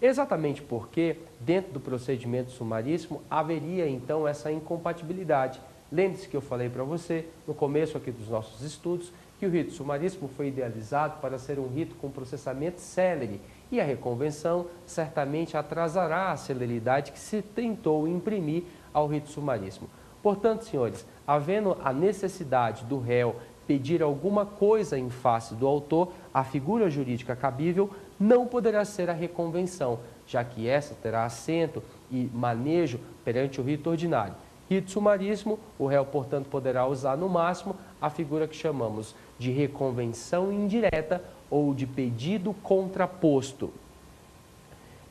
Speaker 1: Exatamente porque, dentro do procedimento sumaríssimo, haveria então essa incompatibilidade. Lembre-se que eu falei para você, no começo aqui dos nossos estudos, que o rito sumaríssimo foi idealizado para ser um rito com processamento célere e a reconvenção certamente atrasará a celeridade que se tentou imprimir ao rito sumaríssimo. Portanto, senhores, havendo a necessidade do réu pedir alguma coisa em face do autor, a figura jurídica cabível não poderá ser a reconvenção, já que essa terá assento e manejo perante o rito ordinário. Rito sumaríssimo, o réu, portanto, poderá usar no máximo a figura que chamamos de reconvenção indireta ou de pedido contraposto.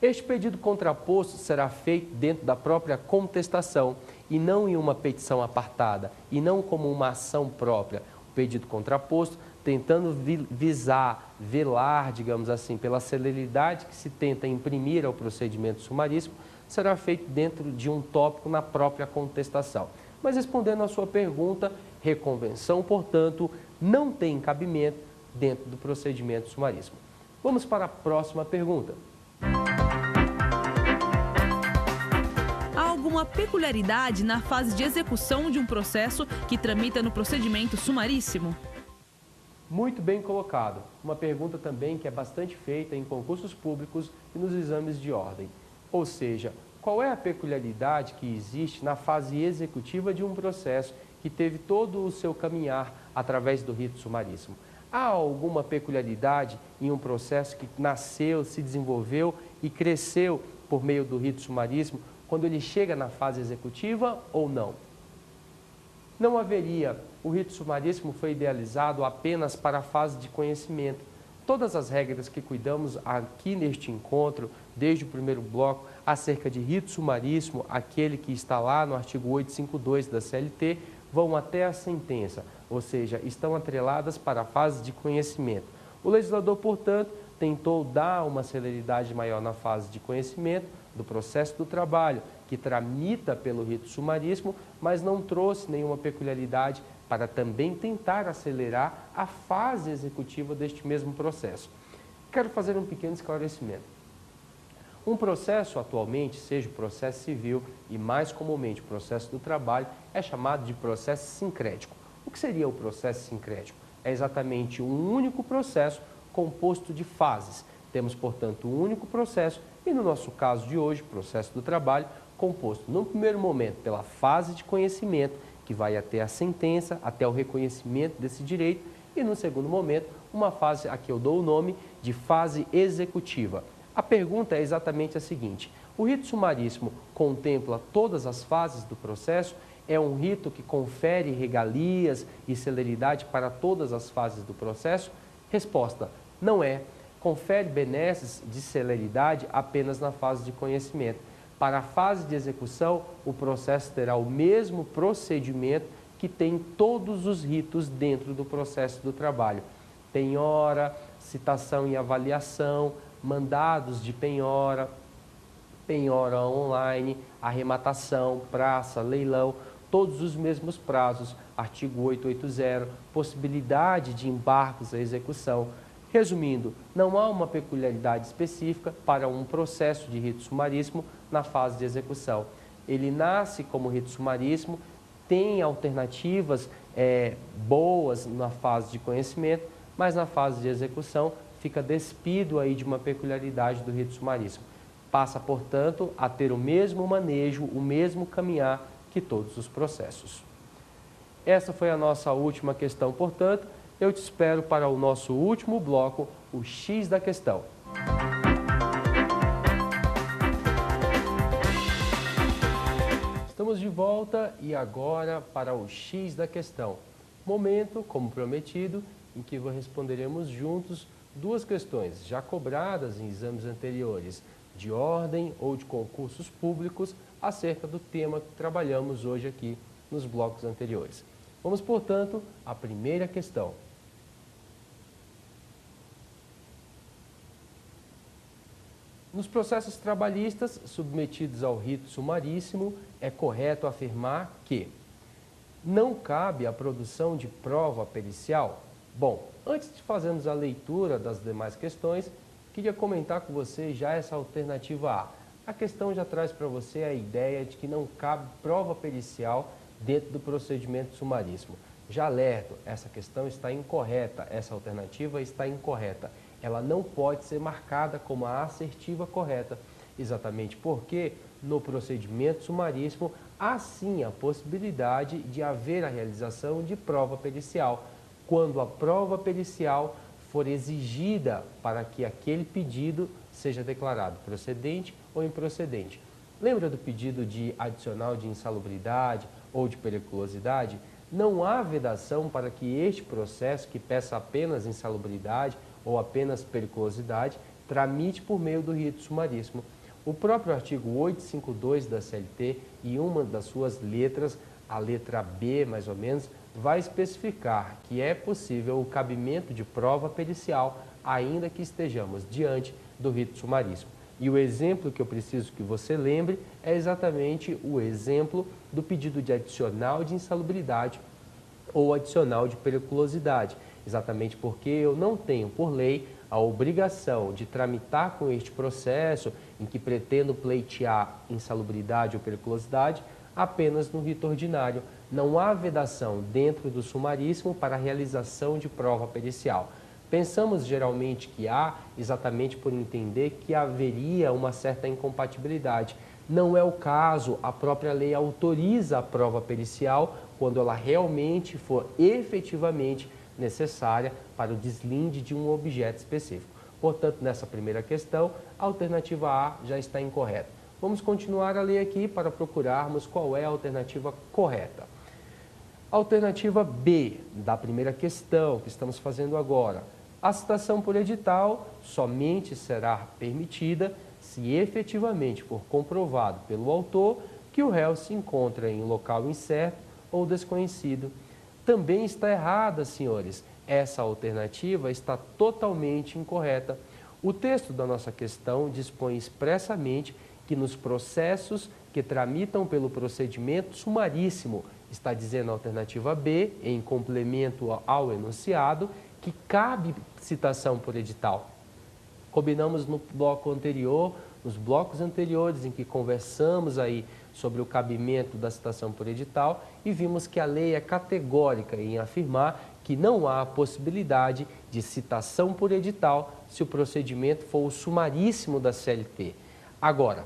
Speaker 1: Este pedido contraposto será feito dentro da própria contestação e não em uma petição apartada, e não como uma ação própria. O pedido contraposto, tentando velar, digamos assim, pela celeridade que se tenta imprimir ao procedimento sumaríssimo, será feito dentro de um tópico na própria contestação. Mas respondendo à sua pergunta, reconvenção, portanto, não tem cabimento dentro do procedimento sumaríssimo. Vamos para a próxima pergunta.
Speaker 2: Há alguma peculiaridade na fase de execução de um processo que tramita no procedimento sumaríssimo?
Speaker 1: Muito bem colocado. Uma pergunta também que é bastante feita em concursos públicos e nos exames de ordem. Ou seja, qual é a peculiaridade que existe na fase executiva de um processo que teve todo o seu caminhar através do rito sumaríssimo? Há alguma peculiaridade em um processo que nasceu, se desenvolveu e cresceu por meio do rito sumaríssimo quando ele chega na fase executiva ou não? Não haveria. O rito sumaríssimo foi idealizado apenas para a fase de conhecimento. Todas as regras que cuidamos aqui neste encontro, desde o primeiro bloco, acerca de rito sumaríssimo, aquele que está lá no artigo 852 da CLT, vão até a sentença, ou seja, estão atreladas para a fase de conhecimento. O legislador, portanto, tentou dar uma celeridade maior na fase de conhecimento do processo do trabalho, que tramita pelo rito sumaríssimo, mas não trouxe nenhuma peculiaridade para também tentar acelerar a fase executiva deste mesmo processo. Quero fazer um pequeno esclarecimento. Um processo atualmente, seja o processo civil e mais comumente o processo do trabalho, é chamado de processo sincrético. O que seria o processo sincrético? É exatamente um único processo composto de fases. Temos, portanto, um único processo e, no nosso caso de hoje, processo do trabalho, composto, no primeiro momento, pela fase de conhecimento, que vai até a sentença, até o reconhecimento desse direito, e, no segundo momento, uma fase a que eu dou o nome de fase executiva. A pergunta é exatamente a seguinte: o rito sumaríssimo contempla todas as fases do processo? É um rito que confere regalias e celeridade para todas as fases do processo? Resposta: não é. Confere benesses de celeridade apenas na fase de conhecimento. Para a fase de execução, o processo terá o mesmo procedimento que tem todos os ritos dentro do processo do trabalho. Penhora, citação e avaliação, mandados de penhora, penhora online, arrematação, praça, leilão, todos os mesmos prazos, artigo 880, possibilidade de embargos à execução. Resumindo, não há uma peculiaridade específica para um processo de rito sumaríssimo na fase de execução. Ele nasce como rito sumaríssimo, tem alternativas boas na fase de conhecimento, mas na fase de execução fica despido aí de uma peculiaridade do rito sumaríssimo. Passa, portanto, a ter o mesmo manejo, o mesmo caminhar que todos os processos. Essa foi a nossa última questão, portanto, eu te espero para o nosso último bloco, o X da questão. Estamos de volta e agora para o X da questão. Momento, como prometido, em que responderemos juntos duas questões já cobradas em exames anteriores, de ordem ou de concursos públicos, acerca do tema que trabalhamos hoje aqui nos blocos anteriores. Vamos, portanto, à primeira questão. Nos processos trabalhistas submetidos ao rito sumaríssimo, é correto afirmar que não cabe a produção de prova pericial? Bom, antes de fazermos a leitura das demais questões, queria comentar com você já essa alternativa A. A questão já traz para você a ideia de que não cabe prova pericial dentro do procedimento sumaríssimo. Já alerto, essa questão está incorreta, essa alternativa está incorreta. Ela não pode ser marcada como a assertiva correta, exatamente porque no procedimento sumaríssimo há sim a possibilidade de haver a realização de prova pericial, quando a prova pericial for exigida para que aquele pedido seja declarado procedente ou improcedente. Lembra do pedido de adicional de insalubridade ou de periculosidade? Não há vedação para que este processo, que peça apenas insalubridade ou apenas periculosidade, tramite por meio do rito sumaríssimo. O próprio artigo 852 da CLT e uma das suas letras, a letra B mais ou menos, vai especificar que é possível o cabimento de prova pericial, ainda que estejamos diante do rito sumaríssimo. E o exemplo que eu preciso que você lembre é exatamente o exemplo do pedido de adicional de insalubridade ou adicional de periculosidade, exatamente porque eu não tenho, por lei, a obrigação de tramitar com este processo em que pretendo pleitear insalubridade ou periculosidade apenas no rito ordinário. Não há vedação dentro do sumaríssimo para a realização de prova pericial. Pensamos geralmente que há, exatamente por entender que haveria uma certa incompatibilidade. Não é o caso, a própria lei autoriza a prova pericial quando ela realmente for efetivamente necessária para o deslinde de um objeto específico. Portanto, nessa primeira questão, a alternativa A já está incorreta. Vamos continuar a ler aqui para procurarmos qual é a alternativa correta. Alternativa B, da primeira questão que estamos fazendo agora. A citação por edital somente será permitida se efetivamente for comprovado pelo autor que o réu se encontra em local incerto ou desconhecido. Também está errada, senhores. Essa alternativa está totalmente incorreta. O texto da nossa questão dispõe expressamente que nos processos que tramitam pelo procedimento sumaríssimo, está dizendo a alternativa B, em complemento ao enunciado, que cabe citação por edital. Combinamos no bloco anterior, nos blocos anteriores, em que conversamos aí sobre o cabimento da citação por edital e vimos que a lei é categórica em afirmar que não há possibilidade de citação por edital se o procedimento for o sumaríssimo da CLT. Agora,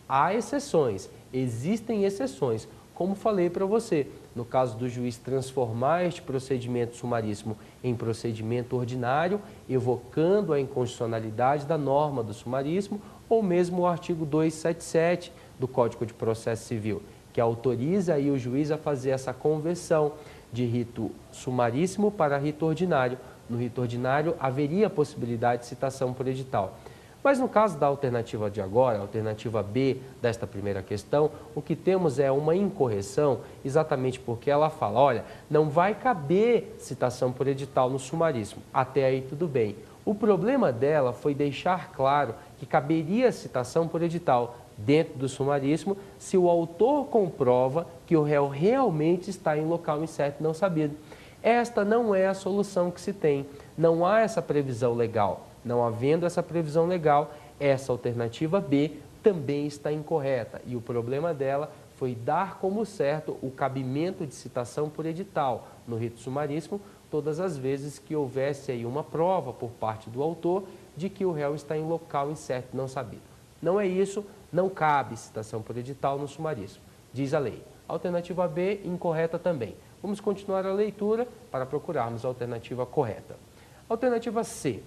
Speaker 1: há exceções, existem exceções, como falei para você, no caso do juiz transformar este procedimento sumaríssimo em procedimento ordinário, evocando a inconstitucionalidade da norma do sumaríssimo, ou mesmo o artigo 277 do Código de Processo Civil, que autoriza aí o juiz a fazer essa conversão de rito sumaríssimo para rito ordinário. No rito ordinário, haveria a possibilidade de citação por edital. Mas no caso da alternativa de agora, a alternativa B desta primeira questão, o que temos é uma incorreção, exatamente porque ela fala, olha, não vai caber citação por edital no sumaríssimo. Até aí tudo bem. O problema dela foi deixar claro que caberia citação por edital dentro do sumaríssimo se o autor comprova que o réu realmente está em local incerto e não sabido. Esta não é a solução que se tem, não há essa previsão legal. Não havendo essa previsão legal, essa alternativa B também está incorreta. E o problema dela foi dar como certo o cabimento de citação por edital no rito sumaríssimo, todas as vezes que houvesse aí uma prova por parte do autor de que o réu está em local incerto e não sabido. Não é isso, não cabe citação por edital no sumaríssimo, diz a lei. Alternativa B, incorreta também. Vamos continuar a leitura para procurarmos a alternativa correta. Alternativa C.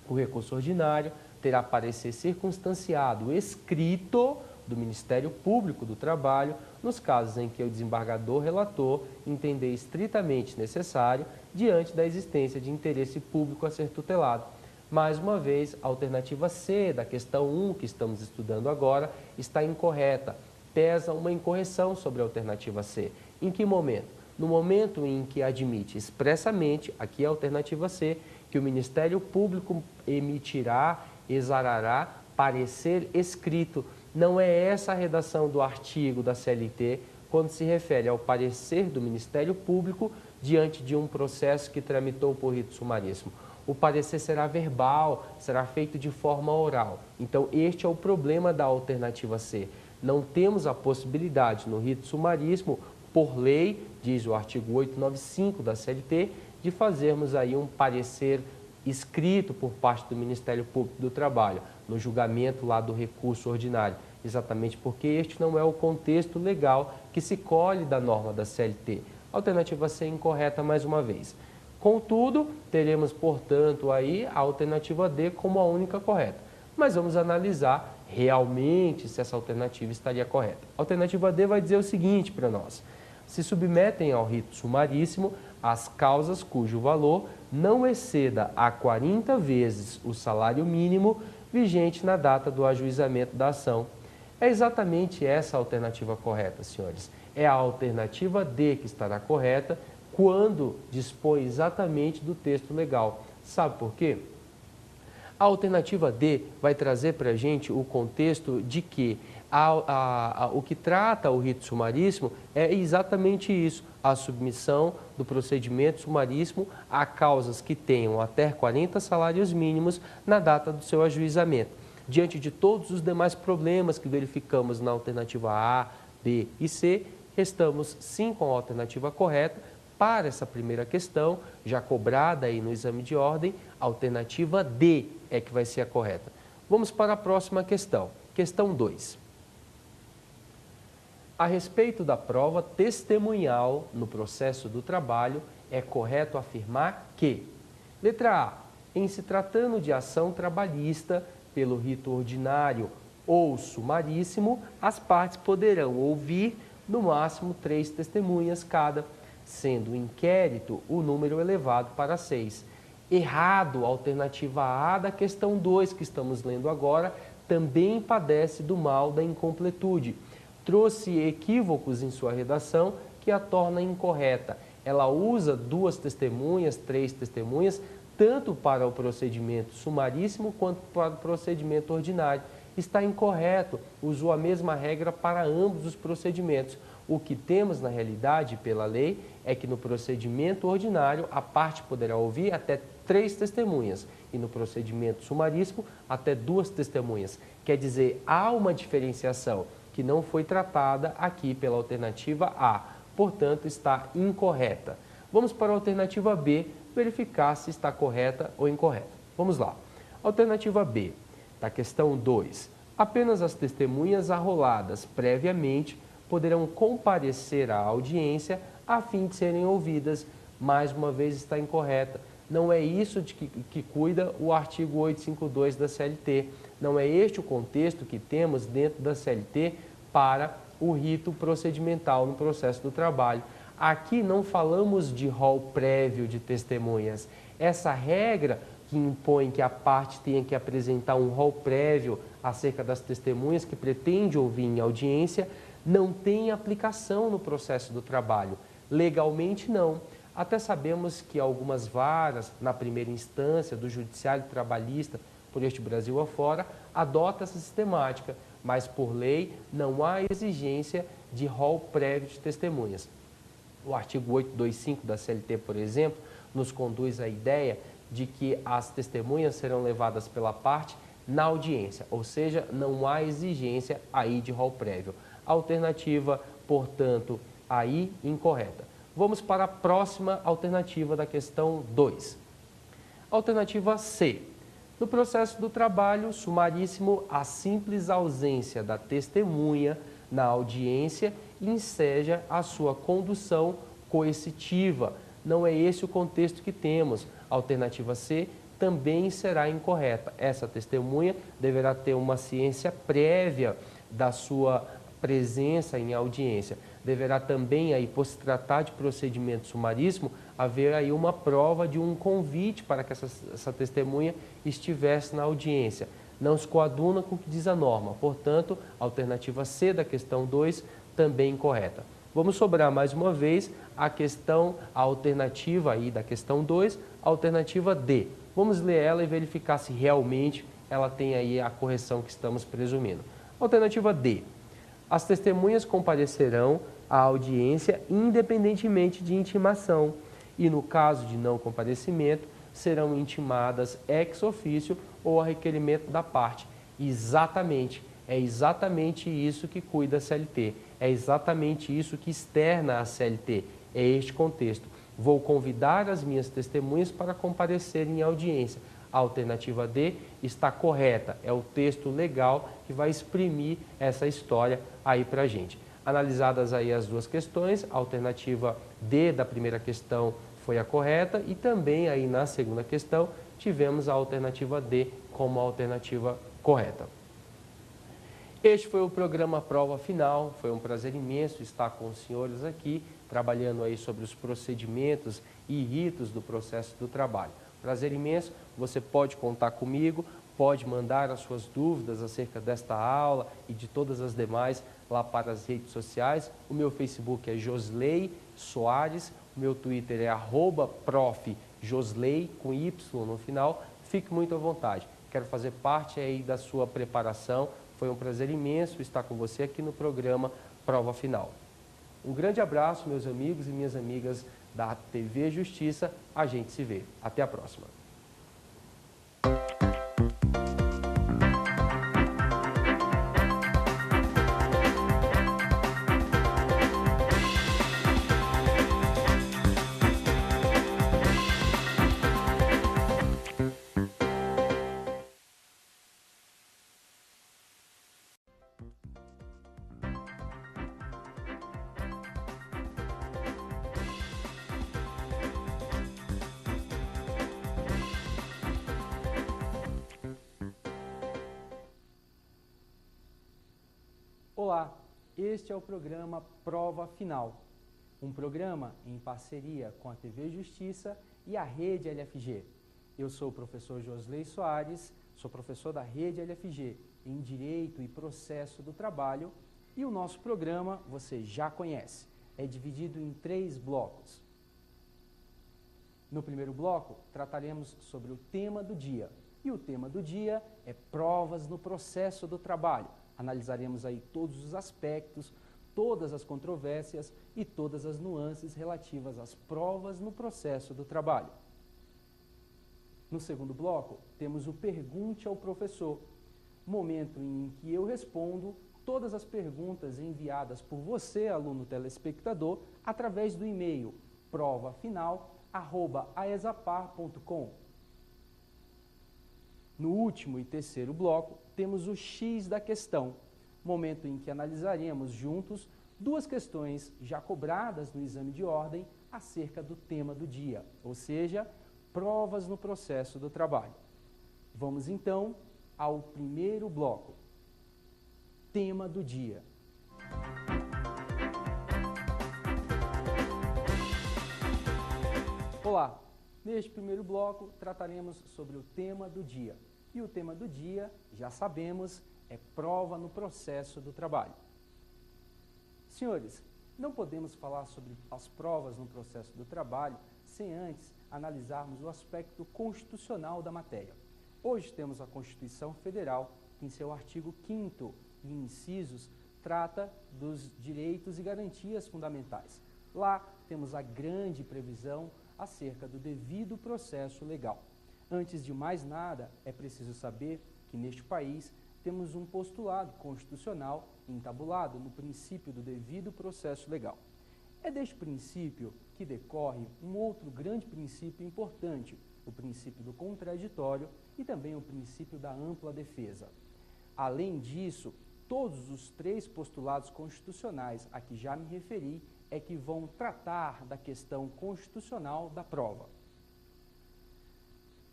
Speaker 1: O recurso ordinário terá parecer circunstanciado escrito do Ministério Público do Trabalho nos casos em que o desembargador relator entender estritamente necessário diante da existência de interesse público a ser tutelado. Mais uma vez, a alternativa C da questão 1 que estamos estudando agora está incorreta. Pesa uma incorreção sobre a alternativa C. Em que momento? No momento em que admite expressamente, aqui é a alternativa C, que o Ministério Público emitirá, exarará, parecer escrito. Não é essa a redação do artigo da CLT quando se refere ao parecer do Ministério Público diante de um processo que tramitou por rito sumaríssimo. O parecer será verbal, será feito de forma oral. Então, este é o problema da alternativa C. Não temos a possibilidade no rito sumaríssimo, por lei, diz o artigo 895 da CLT, de fazermos aí um parecer escrito por parte do Ministério Público do Trabalho, no julgamento lá do recurso ordinário, exatamente porque este não é o contexto legal que se colhe da norma da CLT. Alternativa C incorreta mais uma vez. Contudo, teremos, portanto, aí a alternativa D como a única correta. Mas vamos analisar realmente se essa alternativa estaria correta. A alternativa D vai dizer o seguinte para nós: se submetem ao rito sumaríssimo as causas cujo valor não exceda a 40 vezes o salário mínimo vigente na data do ajuizamento da ação. É exatamente essa a alternativa correta, senhores. É a alternativa D que estará correta quando dispõe exatamente do texto legal. Sabe por quê? A alternativa D vai trazer para a gente o contexto de que o que trata o rito sumaríssimo é exatamente isso, a submissão do procedimento sumaríssimo a causas que tenham até 40 salários mínimos na data do seu ajuizamento. Diante de todos os demais problemas que verificamos na alternativa A, B e C, restamos sim com a alternativa correta para essa primeira questão, já cobrada aí no exame de ordem, a alternativa D é que vai ser a correta. Vamos para a próxima questão, questão 2. A respeito da prova testemunhal no processo do trabalho, é correto afirmar que, letra A, em se tratando de ação trabalhista pelo rito ordinário ou sumaríssimo, as partes poderão ouvir no máximo 3 testemunhas cada, sendo o inquérito o número elevado para 6. Errado, a alternativa A da questão 2 que estamos lendo agora também padece do mal da incompletude. Trouxe equívocos em sua redação que a torna incorreta. Ela usa 2 testemunhas, 3 testemunhas, tanto para o procedimento sumaríssimo quanto para o procedimento ordinário. Está incorreto, usou a mesma regra para ambos os procedimentos. O que temos na realidade, pela lei, é que no procedimento ordinário a parte poderá ouvir até 3 testemunhas e no procedimento sumaríssimo até 2 testemunhas. Quer dizer, há uma diferenciação que não foi tratada aqui pela alternativa A, portanto está incorreta. Vamos para a alternativa B, verificar se está correta ou incorreta. Vamos lá. Alternativa B, da questão 2. Apenas as testemunhas arroladas previamente poderão comparecer à audiência a fim de serem ouvidas. Mais uma vez está incorreta. Não é isso de que cuida o artigo 852 da CLT. Não é este o contexto que temos dentro da CLT para o rito procedimental no processo do trabalho. Aqui não falamos de rol prévio de testemunhas. Essa regra que impõe que a parte tenha que apresentar um rol prévio acerca das testemunhas que pretende ouvir em audiência não tem aplicação no processo do trabalho. Legalmente, não. Até sabemos que algumas varas, na primeira instância do Judiciário Trabalhista, por este Brasil afora, adotam essa sistemática, mas por lei não há exigência de rol prévio de testemunhas. O artigo 825 da CLT, por exemplo, nos conduz à ideia de que as testemunhas serão levadas pela parte na audiência, ou seja, não há exigência aí de rol prévio. Alternativa, portanto, aí incorreta. Vamos para a próxima alternativa da questão 2. Alternativa C. No processo do trabalho sumaríssimo, a simples ausência da testemunha na audiência enseja a sua condução coercitiva. Não é esse o contexto que temos. Alternativa C também será incorreta. Essa testemunha deverá ter uma ciência prévia da sua presença em audiência. Deverá também, aí, por se tratar de procedimento sumaríssimo, haver aí uma prova de um convite para que essa testemunha estivesse na audiência. Não se coaduna com o que diz a norma. Portanto, a alternativa C da questão 2 também incorreta. Vamos sobrar mais uma vez a alternativa aí da questão 2, a alternativa D. Vamos ler ela e verificar se realmente ela tem aí a correção que estamos presumindo. Alternativa D. As testemunhas comparecerão à audiência independentemente de intimação e, no caso de não comparecimento, serão intimadas ex officio ou a requerimento da parte. Exatamente, é exatamente isso que cuida a CLT, é exatamente isso que externa a CLT, é este contexto. Vou convidar as minhas testemunhas para comparecerem em audiência. A alternativa D está correta, é o texto legal que vai exprimir essa história aí para a gente. Analisadas aí as duas questões, a alternativa D da primeira questão foi a correta e também aí na segunda questão tivemos a alternativa D como a alternativa correta. Este foi o programa Prova Final, foi um prazer imenso estar com os senhores aqui, trabalhando aí sobre os procedimentos e ritos do processo do trabalho. Prazer imenso, você pode contar comigo, pode mandar as suas dúvidas acerca desta aula e de todas as demais lá para as redes sociais. O meu Facebook é Josley Soares, o meu Twitter é @profjosley, com Y no final. Fique muito à vontade. Quero fazer parte aí da sua preparação. Foi um prazer imenso estar com você aqui no programa Prova Final. Um grande abraço, meus amigos e minhas amigas da TV Justiça. A gente se vê. Até a próxima.
Speaker 3: Olá, este é o programa Prova Final, um programa em parceria com a TV Justiça e a Rede LFG. Eu sou o professor Josley Soares, sou professor da Rede LFG em Direito e Processo do Trabalho e o nosso programa você já conhece, é dividido em 3 blocos. No primeiro bloco, trataremos sobre o tema do dia e o tema do dia é provas no processo do trabalho. Analisaremos aí todos os aspectos, todas as controvérsias e todas as nuances relativas às provas no processo do trabalho. No segundo bloco, temos o Pergunte ao Professor, momento em que eu respondo todas as perguntas enviadas por você, aluno telespectador, através do e-mail provafinal@aesapar.com. No último e terceiro bloco, temos o X da questão, momento em que analisaremos juntos duas questões já cobradas no exame de ordem acerca do tema do dia, ou seja, provas no processo do trabalho. Vamos então ao primeiro bloco. Tema do dia. Olá! Neste primeiro bloco trataremos sobre o tema do dia. E o tema do dia, já sabemos, é prova no processo do trabalho. Senhores, não podemos falar sobre as provas no processo do trabalho sem antes analisarmos o aspecto constitucional da matéria. Hoje temos a Constituição Federal, que em seu artigo 5º e incisos, trata dos direitos e garantias fundamentais. Lá temos a grande previsão acerca do devido processo legal. Antes de mais nada, é preciso saber que neste país temos um postulado constitucional entabulado no princípio do devido processo legal. É deste princípio que decorre um outro grande princípio importante, o princípio do contraditório e também o princípio da ampla defesa. Além disso, todos os três postulados constitucionais a que já me referi é que vão tratar da questão constitucional da prova.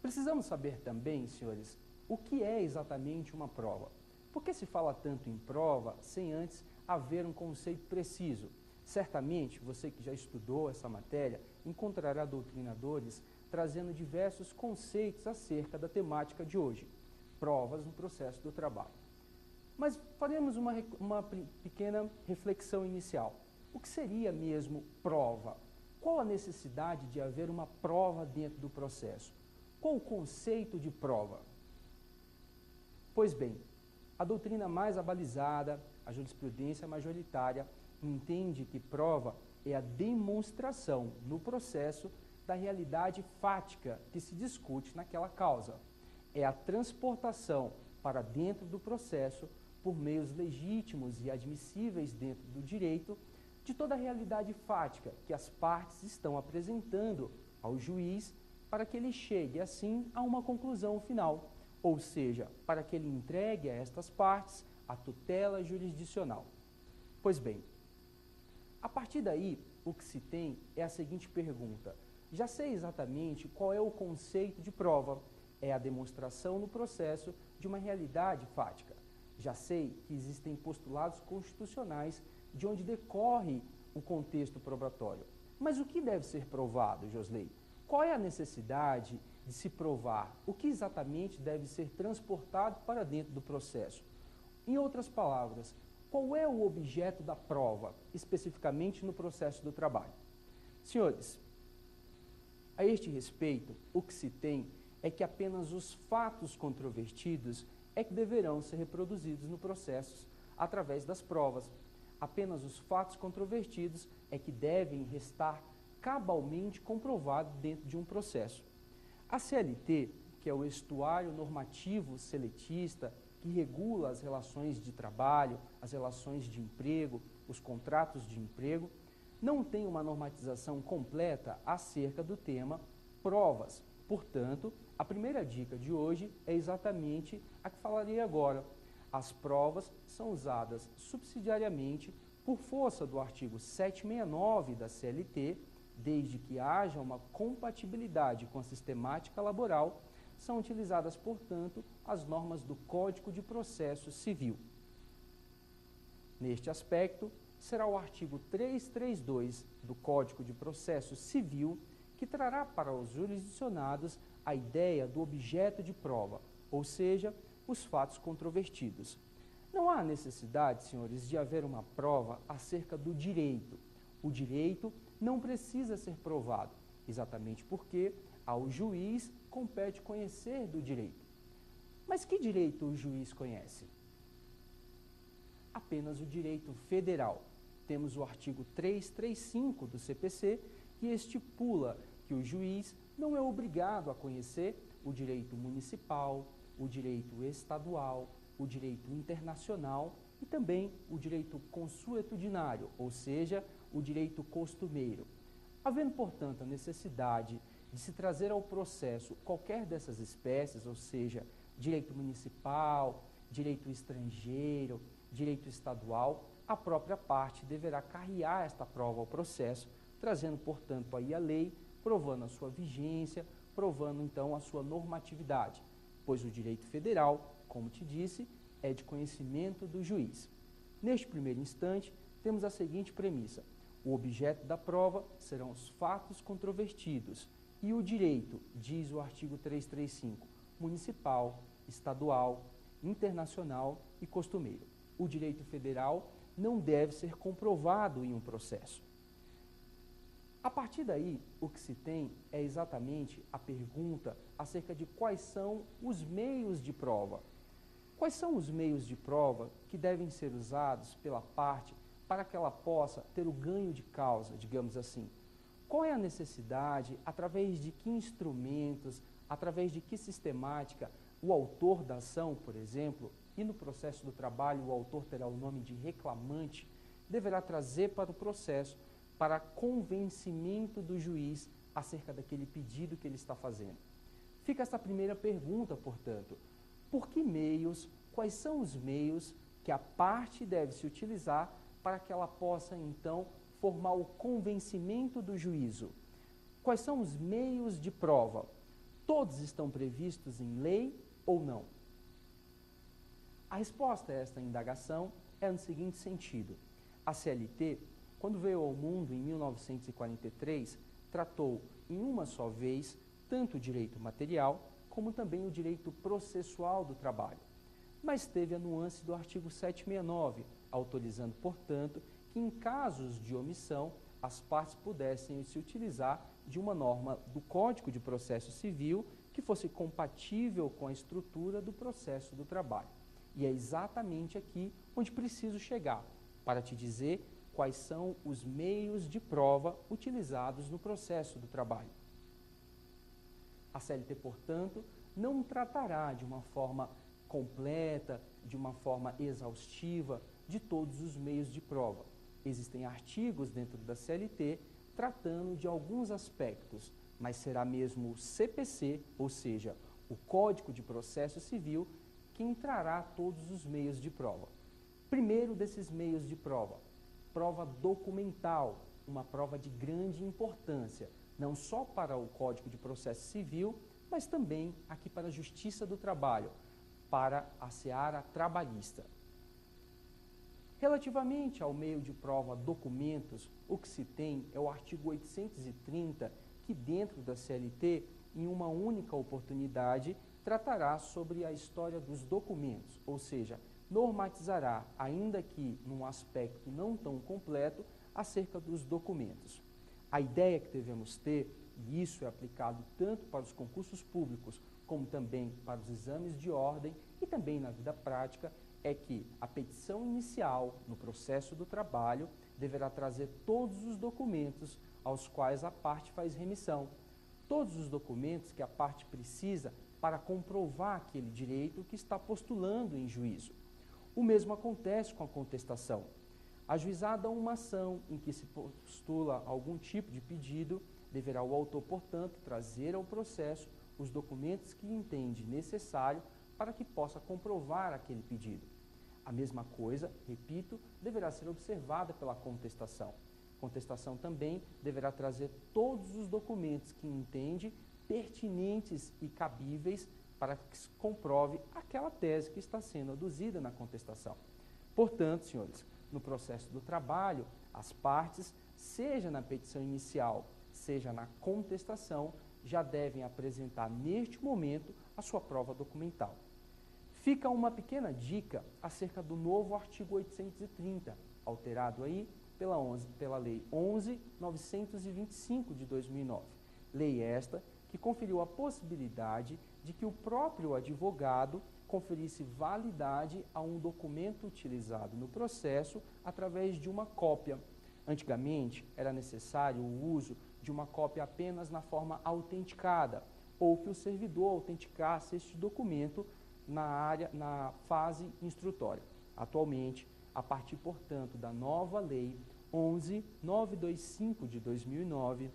Speaker 3: Precisamos saber também, senhores, o que é exatamente uma prova. Por que se fala tanto em prova sem antes haver um conceito preciso? Certamente, você que já estudou essa matéria, encontrará doutrinadores trazendo diversos conceitos acerca da temática de hoje, provas no processo do trabalho. Mas faremos uma pequena reflexão inicial. O que seria mesmo prova? Qual a necessidade de haver uma prova dentro do processo? Qual o conceito de prova? Pois bem, a doutrina mais abalizada, a jurisprudência majoritária, entende que prova é a demonstração no processo da realidade fática que se discute naquela causa. É a transportação para dentro do processo, por meios legítimos e admissíveis dentro do direito, de toda a realidade fática que as partes estão apresentando ao juiz para que ele chegue, assim, a uma conclusão final, ou seja, para que ele entregue a estas partes a tutela jurisdicional. Pois bem, a partir daí, o que se tem é a seguinte pergunta. Já sei exatamente qual é o conceito de prova. É a demonstração no processo de uma realidade fática. Já sei que existem postulados constitucionais de onde decorre o contexto probatório. Mas o que deve ser provado, Josley? Qual é a necessidade de se provar? O que exatamente deve ser transportado para dentro do processo? Em outras palavras, qual é o objeto da prova, especificamente no processo do trabalho? Senhores, a este respeito, o que se tem é que apenas os fatos controvertidos é que deverão ser reproduzidos no processo através das provas. Apenas os fatos controvertidos é que devem restar cabalmente comprovados dentro de um processo. A CLT, que é o estuário normativo seletista, que regula as relações de trabalho, as relações de emprego, os contratos de emprego, não tem uma normatização completa acerca do tema provas. Portanto, a primeira dica de hoje é exatamente a que falarei agora. As provas são usadas subsidiariamente por força do artigo 769 da CLT, desde que haja uma compatibilidade com a sistemática laboral, são utilizadas, portanto, as normas do Código de Processo Civil. Neste aspecto, será o artigo 332 do Código de Processo Civil que trará para os jurisdicionados a ideia do objeto de prova, ou seja, os fatos controvertidos. Não há necessidade, senhores, de haver uma prova acerca do direito. O direito não precisa ser provado, exatamente porque ao juiz compete conhecer do direito. Mas que direito o juiz conhece? Apenas o direito federal. Temos o artigo 335 do CPC, que estipula que o juiz não é obrigado a conhecer o direito municipal, o direito estadual, o direito internacional e também o direito consuetudinário, ou seja, o direito costumeiro. Havendo, portanto, a necessidade de se trazer ao processo qualquer dessas espécies, ou seja, direito municipal, direito estrangeiro, direito estadual, a própria parte deverá carrear esta prova ao processo, trazendo, portanto, aí a lei, provando a sua vigência, provando, então, a sua normatividade, pois o direito federal, como te disse, é de conhecimento do juiz. Neste primeiro instante, temos a seguinte premissa: o objeto da prova serão os fatos controvertidos e o direito, diz o artigo 335, municipal, estadual, internacional e costumeiro. O direito federal não deve ser comprovado em um processo. A partir daí, o que se tem é exatamente a pergunta acerca de quais são os meios de prova. Quais são os meios de prova que devem ser usados pela parte para que ela possa ter o ganho de causa, digamos assim? Qual é a necessidade, através de que instrumentos, através de que sistemática, o autor da ação, por exemplo, e no processo do trabalho o autor terá o nome de reclamante, deverá trazer para o processo para convencimento do juiz acerca daquele pedido que ele está fazendo. Fica essa primeira pergunta, portanto: por que meios, quais são os meios que a parte deve se utilizar para que ela possa, então, formar o convencimento do juízo? Quais são os meios de prova? Todos estão previstos em lei ou não? A resposta a esta indagação é no seguinte sentido: a CLT, quando veio ao mundo em 1943, tratou em uma só vez tanto o direito material como também o direito processual do trabalho. Mas teve a nuance do artigo 769, autorizando, portanto, que em casos de omissão as partes pudessem se utilizar de uma norma do Código de Processo Civil que fosse compatível com a estrutura do processo do trabalho. E é exatamente aqui onde preciso chegar, para te dizer quais são os meios de prova utilizados no processo do trabalho. A CLT, portanto, não tratará de uma forma completa, de uma forma exaustiva, de todos os meios de prova. Existem artigos dentro da CLT tratando de alguns aspectos, mas será mesmo o CPC, ou seja, o Código de Processo Civil, que entrará todos os meios de prova. Primeiro desses meios de prova, prova documental, uma prova de grande importância, não só para o Código de Processo Civil, mas também aqui para a Justiça do Trabalho, para a seara trabalhista. Relativamente ao meio de prova documentos, o que se tem é o artigo 830, que dentro da CLT, em uma única oportunidade, tratará sobre a história dos documentos, ou seja, normatizará, ainda que num aspecto não tão completo, acerca dos documentos. A ideia que devemos ter, e isso é aplicado tanto para os concursos públicos como também para os exames de ordem e também na vida prática, é que a petição inicial no processo do trabalho deverá trazer todos os documentos aos quais a parte faz remissão, todos os documentos que a parte precisa para comprovar aquele direito que está postulando em juízo. O mesmo acontece com a contestação. Ajuizada uma ação em que se postula algum tipo de pedido, deverá o autor, portanto, trazer ao processo os documentos que entende necessário para que possa comprovar aquele pedido. A mesma coisa, repito, deverá ser observada pela contestação. A contestação também deverá trazer todos os documentos que entende pertinentes e cabíveis para que se comprove aquela tese que está sendo aduzida na contestação. Portanto, senhores, no processo do trabalho, as partes, seja na petição inicial, seja na contestação, já devem apresentar neste momento a sua prova documental. Fica uma pequena dica acerca do novo artigo 830, alterado aí pela Lei 11.925 de 2009. Lei esta que conferiu a possibilidade de que o próprio advogado conferisse validade a um documento utilizado no processo através de uma cópia. Antigamente, era necessário o uso de uma cópia apenas na forma autenticada, ou que o servidor autenticasse este documento na fase instrutória. Atualmente, a partir, portanto, da nova Lei 11.925 de 2009,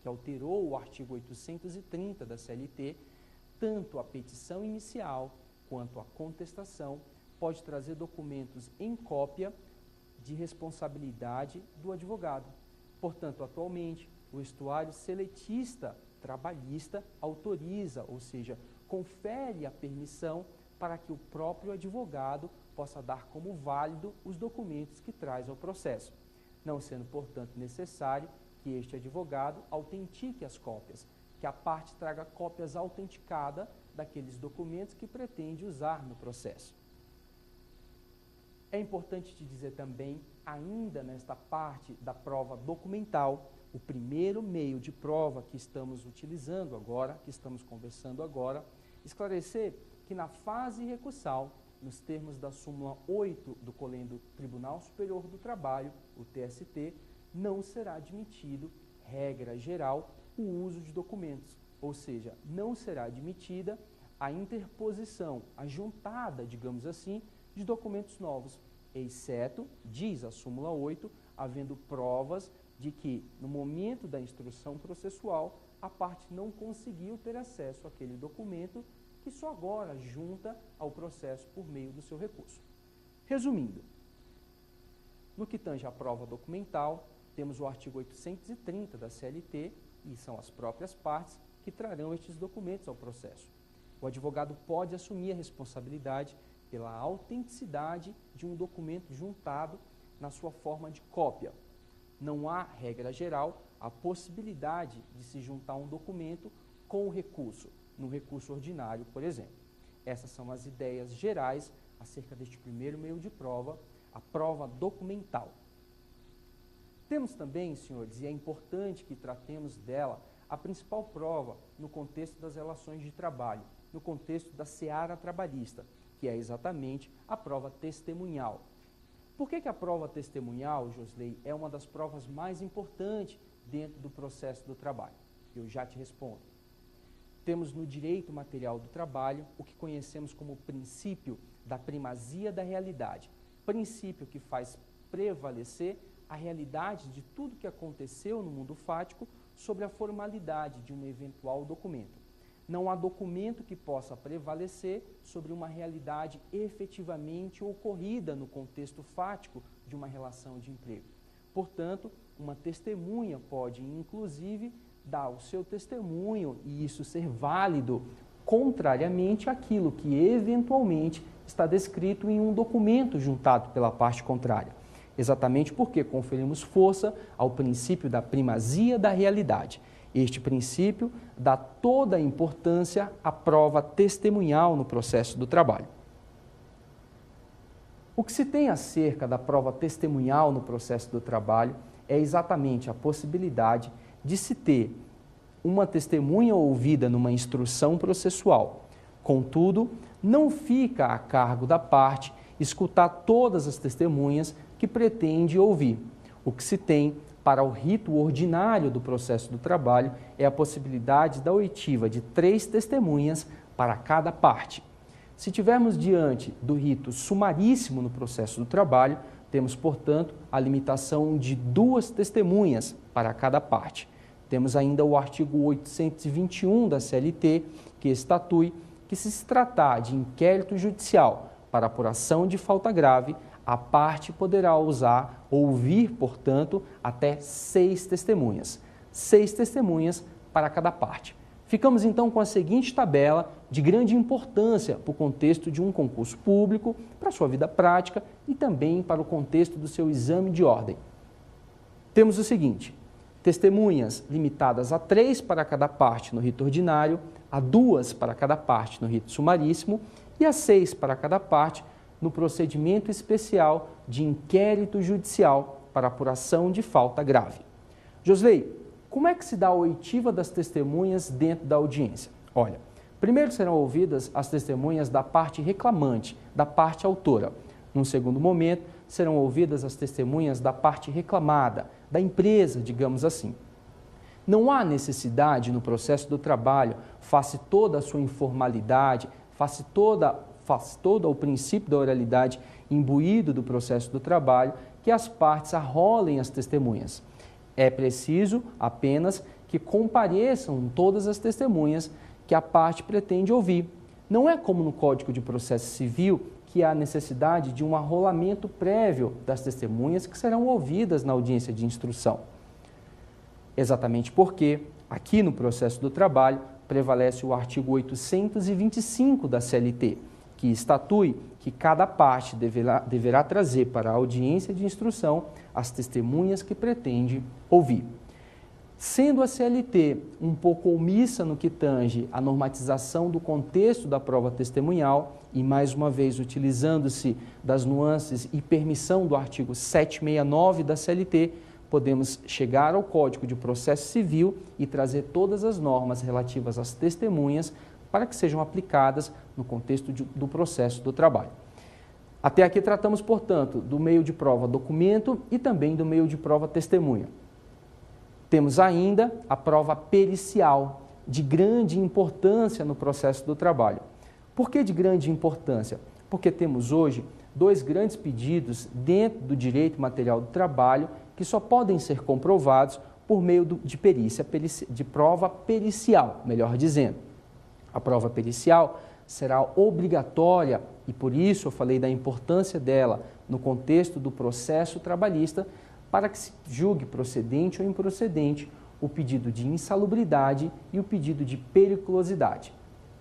Speaker 3: que alterou o artigo 830 da CLT, tanto a petição inicial quanto a contestação pode trazer documentos em cópia de responsabilidade do advogado. Portanto, atualmente, o estuário seletista trabalhista autoriza, ou seja, confere a permissão para que o próprio advogado possa dar como válido os documentos que traz ao processo, não sendo, portanto, necessário que este advogado autentique as cópias, que a parte traga cópias autenticadas daqueles documentos que pretende usar no processo. É importante te dizer também, ainda nesta parte da prova documental, o primeiro meio de prova que estamos utilizando agora, que estamos conversando agora, esclarecer que na fase recursal, nos termos da súmula 8 do Colendo Tribunal Superior do Trabalho, o TST, não será admitido, regra geral, o uso de documentos, ou seja, não será admitida a interposição, a juntada, digamos assim, de documentos novos, exceto, diz a súmula 8, havendo provas de que, no momento da instrução processual, a parte não conseguiu ter acesso àquele documento que só agora junta ao processo por meio do seu recurso. Resumindo, no que tange à prova documental, temos o artigo 830 da CLT, e são as próprias partes que trarão estes documentos ao processo. O advogado pode assumir a responsabilidade pela autenticidade de um documento juntado na sua forma de cópia. Não há, regra geral, a possibilidade de se juntar um documento com o recurso, no recurso ordinário, por exemplo. Essas são as ideias gerais acerca deste primeiro meio de prova, a prova documental. Temos também, senhores, e é importante que tratemos dela, a principal prova no contexto das relações de trabalho, no contexto da seara trabalhista, que é exatamente a prova testemunhal. Por que a prova testemunhal, Josley, é uma das provas mais importantes dentro do processo do trabalho? Eu já te respondo. Temos no direito material do trabalho o que conhecemos como o princípio da primazia da realidade, princípio que faz prevalecer a realidade de tudo que aconteceu no mundo fático sobre a formalidade de um eventual documento. Não há documento que possa prevalecer sobre uma realidade efetivamente ocorrida no contexto fático de uma relação de emprego. Portanto, uma testemunha pode, inclusive, dar o seu testemunho e isso ser válido contrariamente àquilo que eventualmente está descrito em um documento juntado pela parte contrária. Exatamente porque conferimos força ao princípio da primazia da realidade. Este princípio dá toda a importância à prova testemunhal no processo do trabalho. O que se tem acerca da prova testemunhal no processo do trabalho é exatamente a possibilidade de se ter uma testemunha ouvida numa instrução processual. Contudo, não fica a cargo da parte escutar todas as testemunhas que pretende ouvir. O que se tem para o rito ordinário do processo do trabalho é a possibilidade da oitiva de 3 testemunhas para cada parte. Se tivermos diante do rito sumaríssimo no processo do trabalho, temos, portanto, a limitação de 2 testemunhas para cada parte. Temos ainda o artigo 821 da CLT, que estatui que, se tratar de inquérito judicial para apuração de falta grave, a parte poderá ouvir, portanto, até 6 testemunhas. 6 testemunhas para cada parte. Ficamos, então, com a seguinte tabela de grande importância para o contexto de um concurso público, para a sua vida prática e também para o contexto do seu exame de ordem. Temos o seguinte: testemunhas limitadas a 3 para cada parte no rito ordinário, a 2 para cada parte no rito sumaríssimo e a 6 para cada parte no procedimento especial de inquérito judicial para apuração de falta grave. Josley, como é que se dá a oitiva das testemunhas dentro da audiência? Olha, primeiro serão ouvidas as testemunhas da parte reclamante, da parte autora. Num segundo momento, serão ouvidas as testemunhas da parte reclamada, da empresa, digamos assim. Não há necessidade no processo do trabalho, face toda a sua informalidade, face todo o princípio da oralidade imbuído do processo do trabalho, que as partes arrolem as testemunhas. É preciso apenas que compareçam todas as testemunhas que a parte pretende ouvir. Não é como no Código de Processo Civil, que há necessidade de um arrolamento prévio das testemunhas que serão ouvidas na audiência de instrução. Exatamente porque, aqui no processo do trabalho, prevalece o artigo 825 da CLT, que estatui que cada parte deverá trazer para a audiência de instrução as testemunhas que pretende ouvir. Sendo a CLT um pouco omissa no que tange à normatização do contexto da prova testemunhal, e mais uma vez utilizando-se das nuances e permissão do artigo 769 da CLT, podemos chegar ao Código de Processo Civil e trazer todas as normas relativas às testemunhas para que sejam aplicadas no contexto do processo do trabalho. Até aqui tratamos, portanto, do meio de prova documento e também do meio de prova testemunha. Temos ainda a prova pericial, de grande importância no processo do trabalho. Por que de grande importância? Porque temos hoje dois grandes pedidos dentro do direito material do trabalho que só podem ser comprovados por meio de prova pericial, melhor dizendo. A prova pericial será obrigatória e por isso eu falei da importância dela no contexto do processo trabalhista para que se julgue procedente ou improcedente o pedido de insalubridade e o pedido de periculosidade.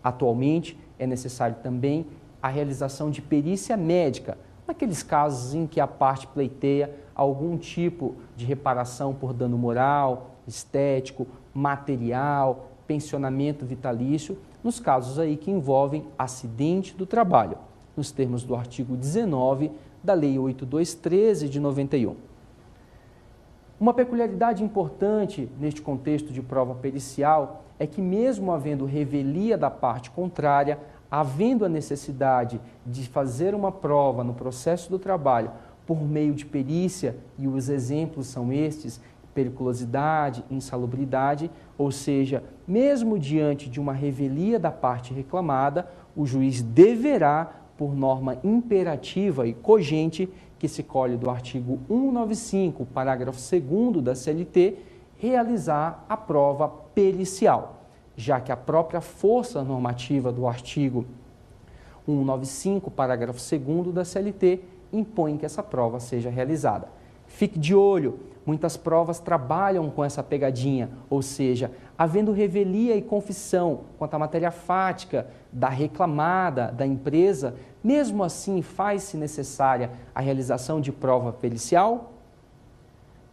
Speaker 3: Atualmente, é necessário também a realização de perícia médica, naqueles casos em que a parte pleiteia algum tipo de reparação por dano moral, estético, material, pensionamento vitalício, nos casos aí que envolvem acidente do trabalho, nos termos do artigo 19 da Lei 8213 de 91. Uma peculiaridade importante neste contexto de prova pericial é que, mesmo havendo revelia da parte contrária, havendo a necessidade de fazer uma prova no processo do trabalho por meio de perícia, e os exemplos são estes, periculosidade, insalubridade, ou seja, mesmo diante de uma revelia da parte reclamada, o juiz deverá, por norma imperativa e cogente, que se colhe do artigo 195, parágrafo 2º da CLT, realizar a prova pericial, já que a própria força normativa do artigo 195, parágrafo 2º da CLT, impõe que essa prova seja realizada. Fique de olho, muitas provas trabalham com essa pegadinha, ou seja, havendo revelia e confissão quanto à matéria fática da reclamada, da empresa, mesmo assim faz-se necessária a realização de prova pericial?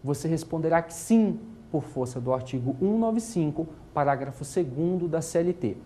Speaker 3: Você responderá que sim, por força do artigo 195, parágrafo 2º da CLT.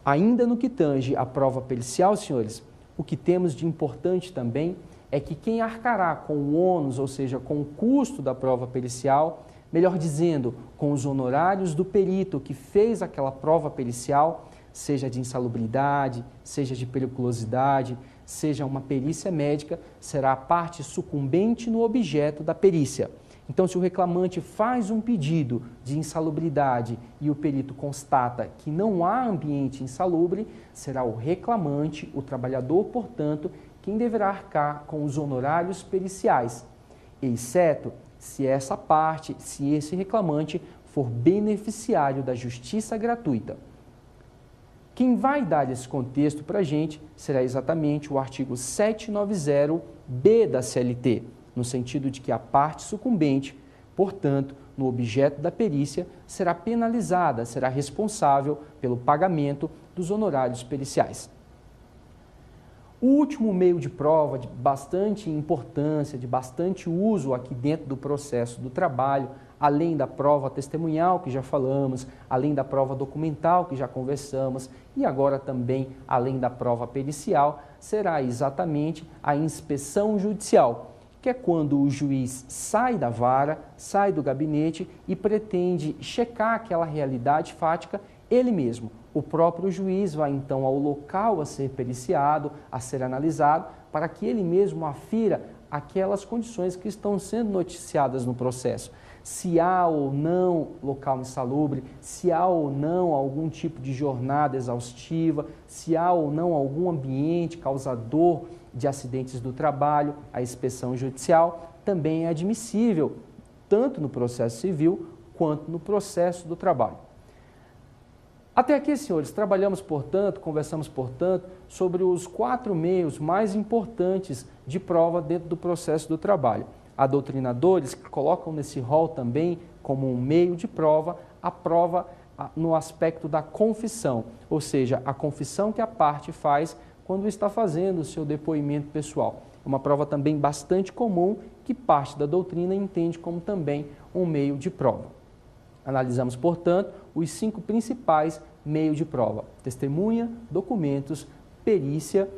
Speaker 3: Ainda no que tange à prova pericial, senhores, o que temos de importante também é que quem arcará com o ônus, ou seja, com o custo da prova pericial, melhor dizendo, com os honorários do perito que fez aquela prova pericial, seja de insalubridade, seja de periculosidade, seja uma perícia médica, será a parte sucumbente no objeto da perícia. Então, se o reclamante faz um pedido de insalubridade e o perito constata que não há ambiente insalubre, será o reclamante, o trabalhador, portanto, quem deverá arcar com os honorários periciais, exceto se essa parte, se esse reclamante for beneficiário da justiça gratuita. Quem vai dar esse contexto para a gente será exatamente o artigo 790-B da CLT, no sentido de que a parte sucumbente, portanto, no objeto da perícia, será penalizada, será responsável pelo pagamento dos honorários periciais. O último meio de prova de bastante importância, de bastante uso aqui dentro do processo do trabalho, além da prova testemunhal, que já falamos, além da prova documental, que já conversamos, e agora também, além da prova pericial, será exatamente a inspeção judicial, que é quando o juiz sai da vara, sai do gabinete e pretende checar aquela realidade fática ele mesmo. O próprio juiz vai então ao local a ser periciado, a ser analisado, para que ele mesmo afira aquelas condições que estão sendo noticiadas no processo. se há ou não local insalubre, se há ou não algum tipo de jornada exaustiva, se há ou não algum ambiente causador de acidentes do trabalho. A inspeção judicial também é admissível, tanto no processo civil quanto no processo do trabalho. Até aqui, senhores, conversamos, portanto, sobre os 4 meios mais importantes de prova dentro do processo do trabalho. Há doutrinadores que colocam nesse rol também, como um meio de prova, a prova no aspecto da confissão, ou seja, a confissão que a parte faz quando está fazendo o seu depoimento pessoal. É uma prova também bastante comum que parte da doutrina entende como também um meio de prova. Analisamos, portanto, os 5 principais meios de prova: testemunha, documentos, perícia,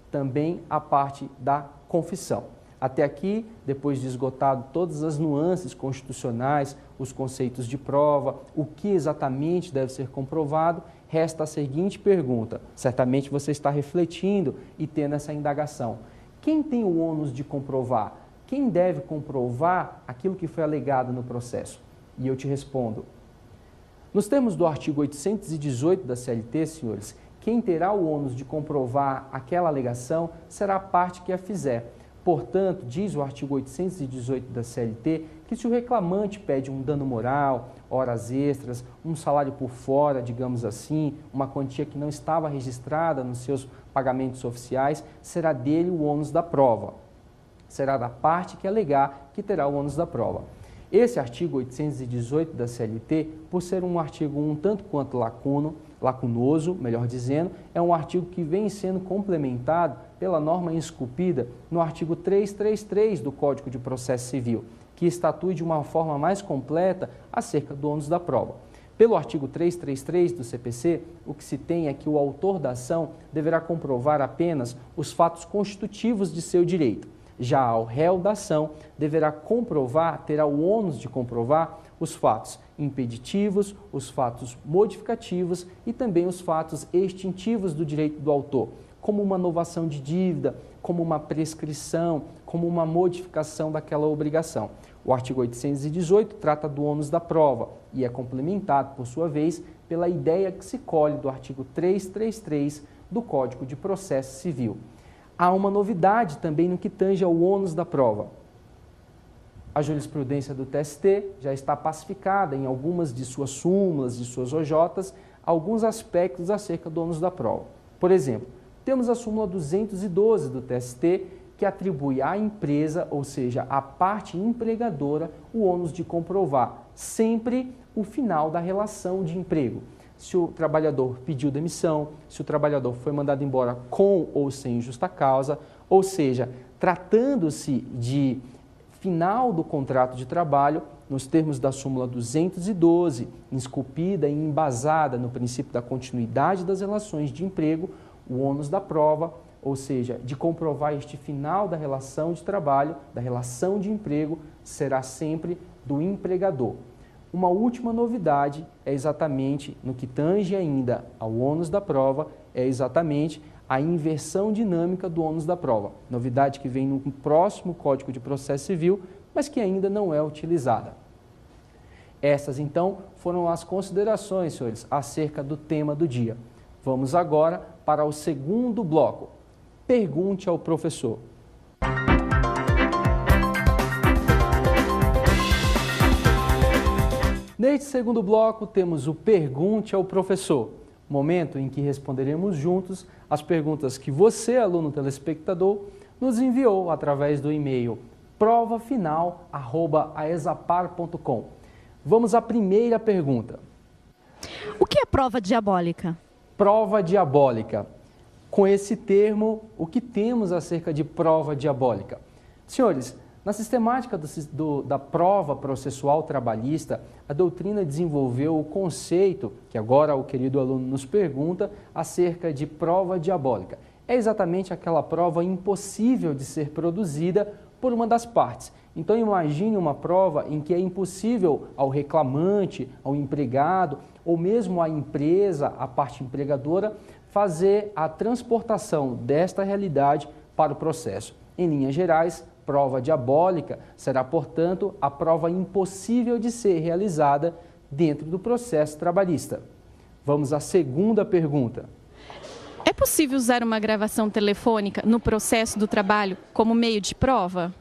Speaker 3: também a parte da confissão. Até aqui, depois de esgotado todas as nuances constitucionais, os conceitos de prova, o que exatamente deve ser comprovado, resta a seguinte pergunta. Certamente você está refletindo e tendo essa indagação. Quem tem o ônus de comprovar? Quem deve comprovar aquilo que foi alegado no processo? E eu te respondo. Nos termos do artigo 818 da CLT, senhores, quem terá o ônus de comprovar aquela alegação será a parte que a fizer. Portanto, diz o artigo 818 da CLT que se o reclamante pede um dano moral, horas extras, um salário por fora, digamos assim, uma quantia que não estava registrada nos seus pagamentos oficiais, será dele o ônus da prova. Será da parte que alegar que terá o ônus da prova. Esse artigo 818 da CLT, por ser um artigo um tanto quanto lacunoso, melhor dizendo, é um artigo que vem sendo complementado pela norma esculpida no artigo 333 do Código de Processo Civil, que estatui de uma forma mais completa acerca do ônus da prova. Pelo artigo 333 do CPC, o que se tem é que o autor da ação deverá comprovar apenas os fatos constitutivos de seu direito. Já o réu da ação deverá comprovar, terá o ônus de comprovar os fatos impeditivos, os fatos modificativos e também os fatos extintivos do direito do autor, como uma novação de dívida, como uma prescrição, como uma modificação daquela obrigação. O artigo 818 trata do ônus da prova e é complementado, por sua vez, pela ideia que se colhe do artigo 333 do Código de Processo Civil. Há uma novidade também no que tange ao ônus da prova. A jurisprudência do TST já está pacificada em algumas de suas súmulas, de suas OJs, alguns aspectos acerca do ônus da prova. Por exemplo, temos a súmula 212 do TST, que atribui à empresa, ou seja, à parte empregadora, o ônus de comprovar sempre o final da relação de emprego. Se o trabalhador pediu demissão, se o trabalhador foi mandado embora com ou sem justa causa, ou seja, tratando-se de final do contrato de trabalho, nos termos da súmula 212, esculpida e embasada no princípio da continuidade das relações de emprego, o ônus da prova, ou seja, de comprovar este final da relação de trabalho, da relação de emprego, será sempre do empregador. Uma última novidade é exatamente, no que tange ainda ao ônus da prova, é exatamente a inversão dinâmica do ônus da prova. Novidade que vem no próximo Código de Processo Civil, mas que ainda não é utilizada. Essas, então, foram as considerações, senhores, acerca do tema do dia. Vamos agora para o segundo bloco. Pergunte ao professor. Neste segundo bloco, temos o Pergunte ao Professor, momento em que responderemos juntos as perguntas que você, aluno telespectador, nos enviou através do e-mail provafinal@aesapar.com. Vamos à primeira pergunta.
Speaker 4: O que é prova diabólica?
Speaker 3: Prova diabólica. Com esse termo, o que temos acerca de prova diabólica? Senhores, na sistemática da prova processual trabalhista, a doutrina desenvolveu o conceito, que agora o querido aluno nos pergunta, acerca de prova diabólica. É exatamente aquela prova impossível de ser produzida por uma das partes. Então imagine uma prova em que é impossível ao reclamante, ao empregado, ou mesmo à empresa, à parte empregadora, fazer a transportação desta realidade para o processo. Em linhas gerais, prova diabólica será, portanto, a prova impossível de ser realizada dentro do processo trabalhista. Vamos à segunda pergunta.
Speaker 5: É possível usar uma gravação telefônica no processo do trabalho como meio de prova?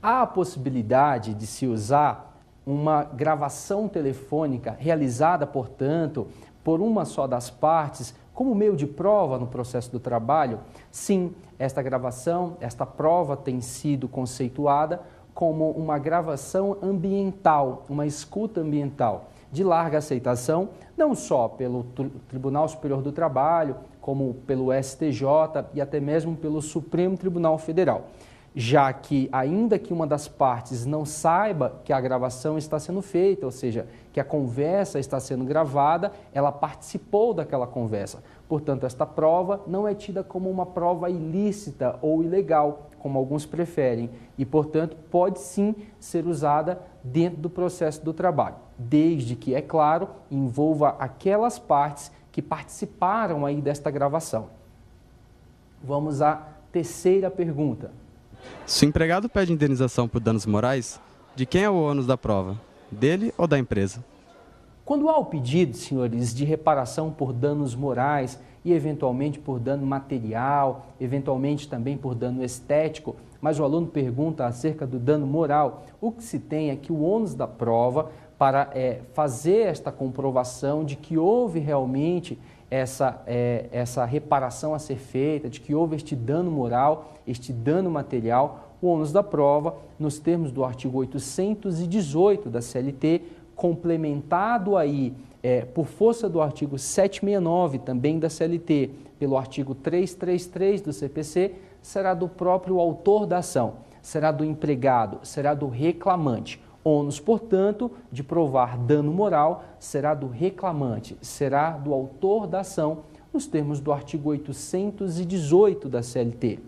Speaker 3: Há a possibilidade de se usar uma gravação telefônica realizada, portanto, por uma só das partes como meio de prova no processo do trabalho? Sim, esta gravação, esta prova tem sido conceituada como uma gravação ambiental, uma escuta ambiental de larga aceitação, não só pelo Tribunal Superior do Trabalho, como pelo STJ e até mesmo pelo Supremo Tribunal Federal, já que, ainda que uma das partes não saiba que a gravação está sendo feita, ou seja, que a conversa está sendo gravada, ela participou daquela conversa. Portanto, esta prova não é tida como uma prova ilícita ou ilegal, como alguns preferem, e, portanto, pode sim ser usada dentro do processo do trabalho, desde que, é claro, envolva aquelas partes que participaram aí desta gravação. Vamos à terceira pergunta.
Speaker 6: Se o empregado pede indenização por danos morais, de quem é o ônus da prova? Dele ou da empresa?
Speaker 3: Quando há o pedido, senhores, de reparação por danos morais e eventualmente por dano material, eventualmente também por dano estético, mas o aluno pergunta acerca do dano moral, o que se tem é que o ônus da prova para fazer esta comprovação de que houve realmente essa reparação a ser feita, de que houve este dano moral, este dano material, o ônus da prova, nos termos do artigo 818 da CLT, complementado aí por força do artigo 769 também da CLT, pelo artigo 333 do CPC, será do próprio autor da ação, será do empregado, será do reclamante. Ônus, portanto, de provar dano moral será do reclamante, será do autor da ação, nos termos do artigo 818 da CLT.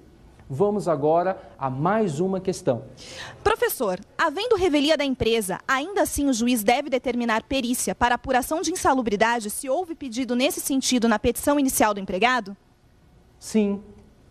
Speaker 3: Vamos agora a mais uma questão.
Speaker 7: Professor, havendo revelia da empresa, ainda assim o juiz deve determinar perícia para apuração de insalubridade se houve pedido nesse sentido na petição inicial do empregado?
Speaker 3: Sim,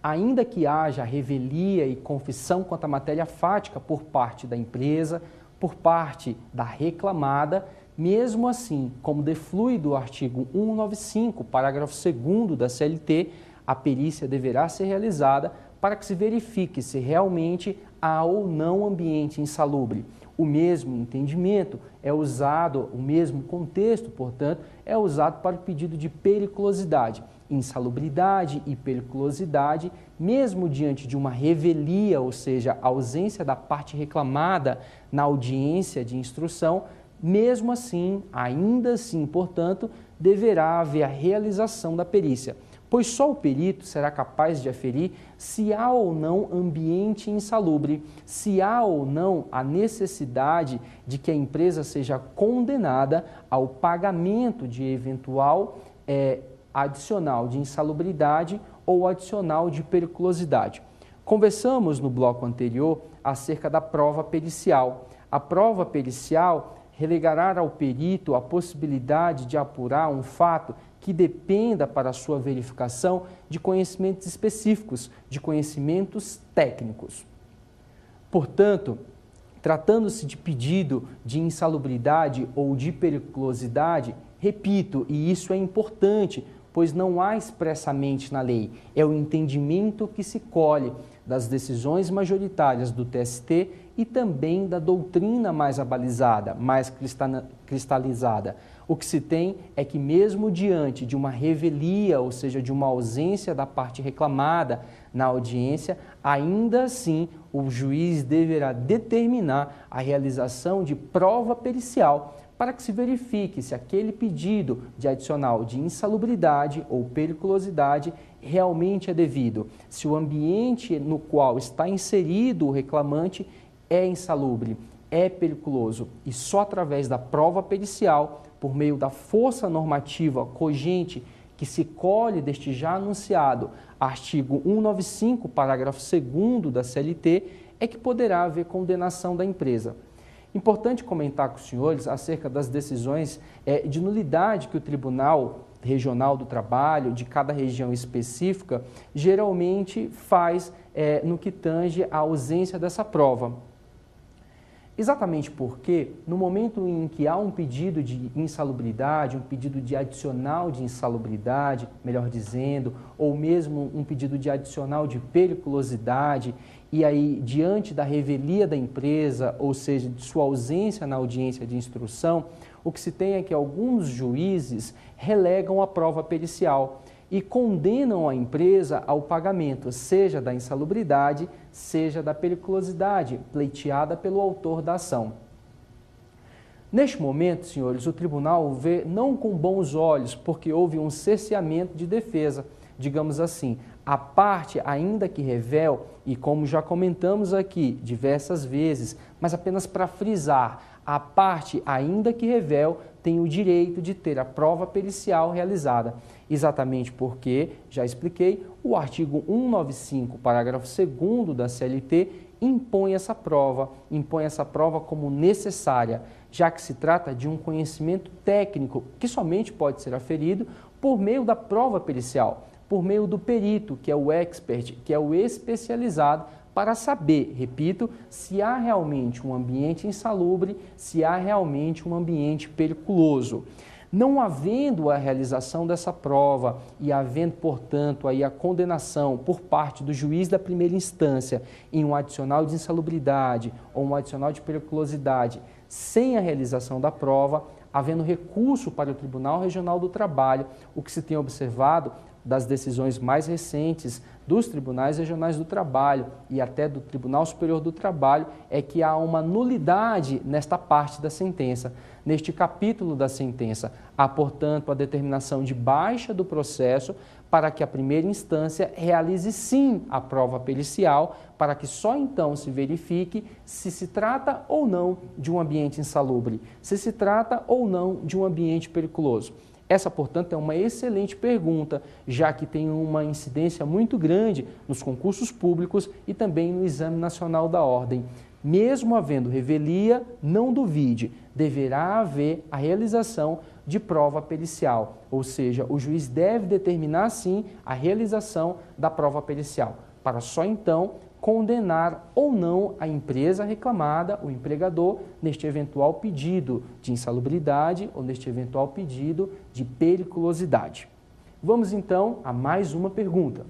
Speaker 3: ainda que haja revelia e confissão quanto à matéria fática por parte da empresa, por parte da reclamada, mesmo assim, como deflui do artigo 195, parágrafo 2º da CLT, a perícia deverá ser realizada para que se verifique se realmente há ou não ambiente insalubre. O mesmo entendimento é usado, o mesmo contexto, portanto, é usado para o pedido de periculosidade. Insalubridade e periculosidade, mesmo diante de uma revelia, ou seja, ausência da parte reclamada na audiência de instrução, mesmo assim, ainda assim, portanto, deverá haver a realização da perícia, pois só o perito será capaz de aferir se há ou não ambiente insalubre, se há ou não a necessidade de que a empresa seja condenada ao pagamento de eventual adicional de insalubridade ou adicional de periculosidade. Conversamos no bloco anterior acerca da prova pericial. A prova pericial relegará ao perito a possibilidade de apurar um fato que dependa para sua verificação de conhecimentos específicos, de conhecimentos técnicos. Portanto, tratando-se de pedido de insalubridade ou de periculosidade, repito, e isso é importante, pois não há expressamente na lei, é o entendimento que se colhe das decisões majoritárias do TST e também da doutrina mais abalizada, mais cristalizada. O que se tem é que mesmo diante de uma revelia, ou seja, de uma ausência da parte reclamada na audiência, ainda assim o juiz deverá determinar a realização de prova pericial para que se verifique se aquele pedido de adicional de insalubridade ou periculosidade realmente é devido, se o ambiente no qual está inserido o reclamante é insalubre, é periculoso, e só através da prova pericial, por meio da força normativa cogente que se colhe deste já anunciado artigo 195, parágrafo 2º da CLT, é que poderá haver condenação da empresa. Importante comentar com os senhores acerca das decisões de nulidade que o tribunal regional do trabalho, de cada região específica, geralmente faz no que tange a ausência dessa prova. Exatamente porque, no momento em que há um pedido de insalubridade, um pedido de adicional de insalubridade, melhor dizendo, ou mesmo um pedido de adicional de periculosidade, e aí, diante da revelia da empresa, ou seja, de sua ausência na audiência de instrução, o que se tem é que alguns juízes relegam a prova pericial e condenam a empresa ao pagamento, seja da insalubridade, seja da periculosidade, pleiteada pelo autor da ação. Neste momento, senhores, o tribunal vê não com bons olhos, porque houve um cerceamento de defesa, digamos assim. A parte, ainda que revel, e como já comentamos aqui diversas vezes, mas apenas para frisar, a parte, ainda que revel, tem o direito de ter a prova pericial realizada. Exatamente porque, já expliquei, o artigo 195, parágrafo 2º da CLT, impõe essa prova como necessária, já que se trata de um conhecimento técnico que somente pode ser aferido por meio da prova pericial, por meio do perito, que é o expert, que é o especializado, para saber, repito, se há realmente um ambiente insalubre, se há realmente um ambiente periculoso. Não havendo a realização dessa prova e havendo, portanto, aí a condenação por parte do juiz da primeira instância em um adicional de insalubridade ou um adicional de periculosidade, sem a realização da prova, havendo recurso para o Tribunal Regional do Trabalho, o que se tem observado das decisões mais recentes dos Tribunais Regionais do Trabalho e até do Tribunal Superior do Trabalho é que há uma nulidade nesta parte da sentença. Neste capítulo da sentença, há, portanto, a determinação de baixa do processo para que a primeira instância realize sim a prova pericial, para que só então se verifique se se trata ou não de um ambiente insalubre, se se trata ou não de um ambiente periculoso. Essa, portanto, é uma excelente pergunta, já que tem uma incidência muito grande nos concursos públicos e também no Exame Nacional da Ordem. Mesmo havendo revelia, não duvide, deverá haver a realização de prova pericial, ou seja, o juiz deve determinar, sim, a realização da prova pericial, para só então condenar ou não a empresa reclamada, o empregador, neste eventual pedido de insalubridade ou neste eventual pedido de periculosidade. Vamos então a mais uma pergunta.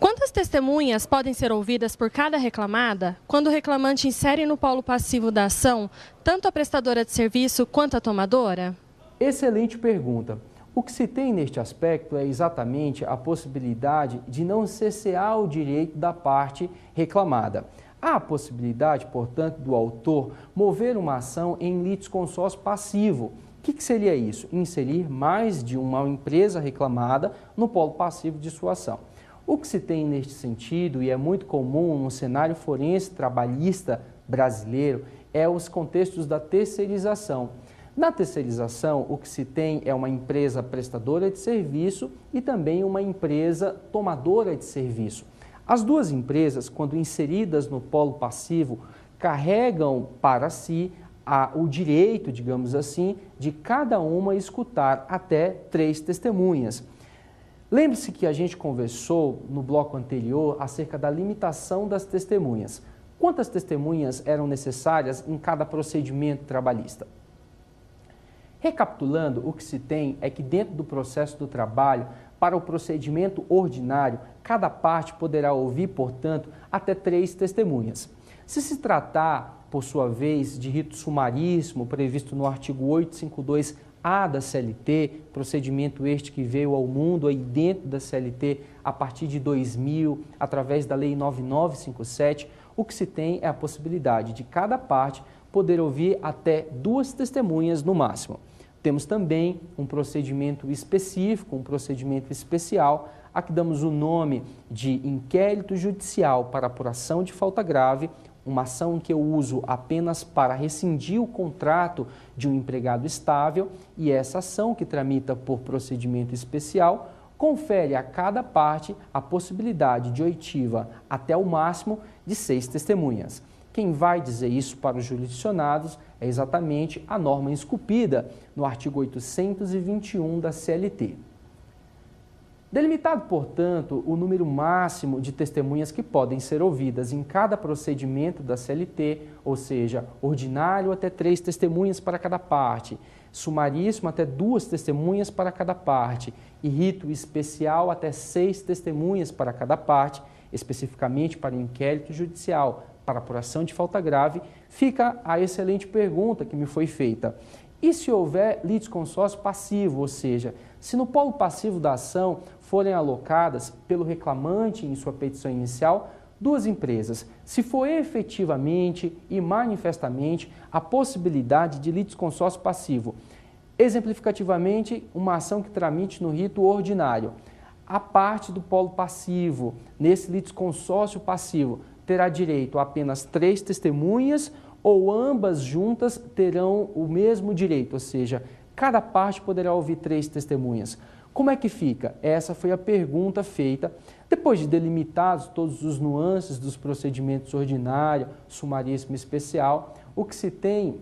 Speaker 8: Quantas testemunhas podem ser ouvidas por cada reclamada quando o reclamante insere no polo passivo da ação tanto a prestadora de serviço quanto a tomadora?
Speaker 3: Excelente pergunta. O que se tem neste aspecto é exatamente a possibilidade de não cessear o direito da parte reclamada. Há a possibilidade, portanto, do autor mover uma ação em litisconsórcio passivo. O que seria isso? Inserir mais de uma empresa reclamada no polo passivo de sua ação. O que se tem neste sentido, e é muito comum no cenário forense trabalhista brasileiro, é os contextos da terceirização. Na terceirização, o que se tem é uma empresa prestadora de serviço e também uma empresa tomadora de serviço. As duas empresas, quando inseridas no polo passivo, carregam para si o direito, digamos assim, de cada uma escutar até 3 testemunhas. Lembre-se que a gente conversou no bloco anterior acerca da limitação das testemunhas. Quantas testemunhas eram necessárias em cada procedimento trabalhista? Recapitulando, o que se tem é que dentro do processo do trabalho, para o procedimento ordinário, cada parte poderá ouvir, portanto, até 3 testemunhas. Se se tratar, por sua vez, de rito sumaríssimo, previsto no artigo 852-A da CLT, procedimento este que veio ao mundo aí dentro da CLT a partir de 2000, através da Lei 9957, o que se tem é a possibilidade de cada parte poder ouvir até 2 testemunhas no máximo. Temos também um procedimento específico, um procedimento especial, a que damos o nome de inquérito judicial para apuração de falta grave, uma ação que eu uso apenas para rescindir o contrato de um empregado estável, e essa ação, que tramita por procedimento especial, confere a cada parte a possibilidade de oitiva até o máximo de 6 testemunhas. Quem vai dizer isso para os jurisdicionados é exatamente a norma esculpida no artigo 821 da CLT. Delimitado, portanto, o número máximo de testemunhas que podem ser ouvidas em cada procedimento da CLT, ou seja, ordinário até 3 testemunhas para cada parte, sumaríssimo até 2 testemunhas para cada parte e rito especial até 6 testemunhas para cada parte, especificamente para o inquérito judicial, para apuração de falta grave, fica a excelente pergunta que me foi feita. E se houver litisconsórcio passivo, ou seja, se no polo passivo da ação forem alocadas pelo reclamante em sua petição inicial 2 empresas, se for efetivamente e manifestamente a possibilidade de litisconsórcio passivo, exemplificativamente uma ação que tramite no rito ordinário, a parte do polo passivo, nesse litisconsórcio passivo, terá direito a apenas 3 testemunhas ou ambas juntas terão o mesmo direito, ou seja, cada parte poderá ouvir 3 testemunhas. Como é que fica? Essa foi a pergunta feita. Depois de delimitados todos os nuances dos procedimentos ordinário, sumaríssimo e especial, o que se tem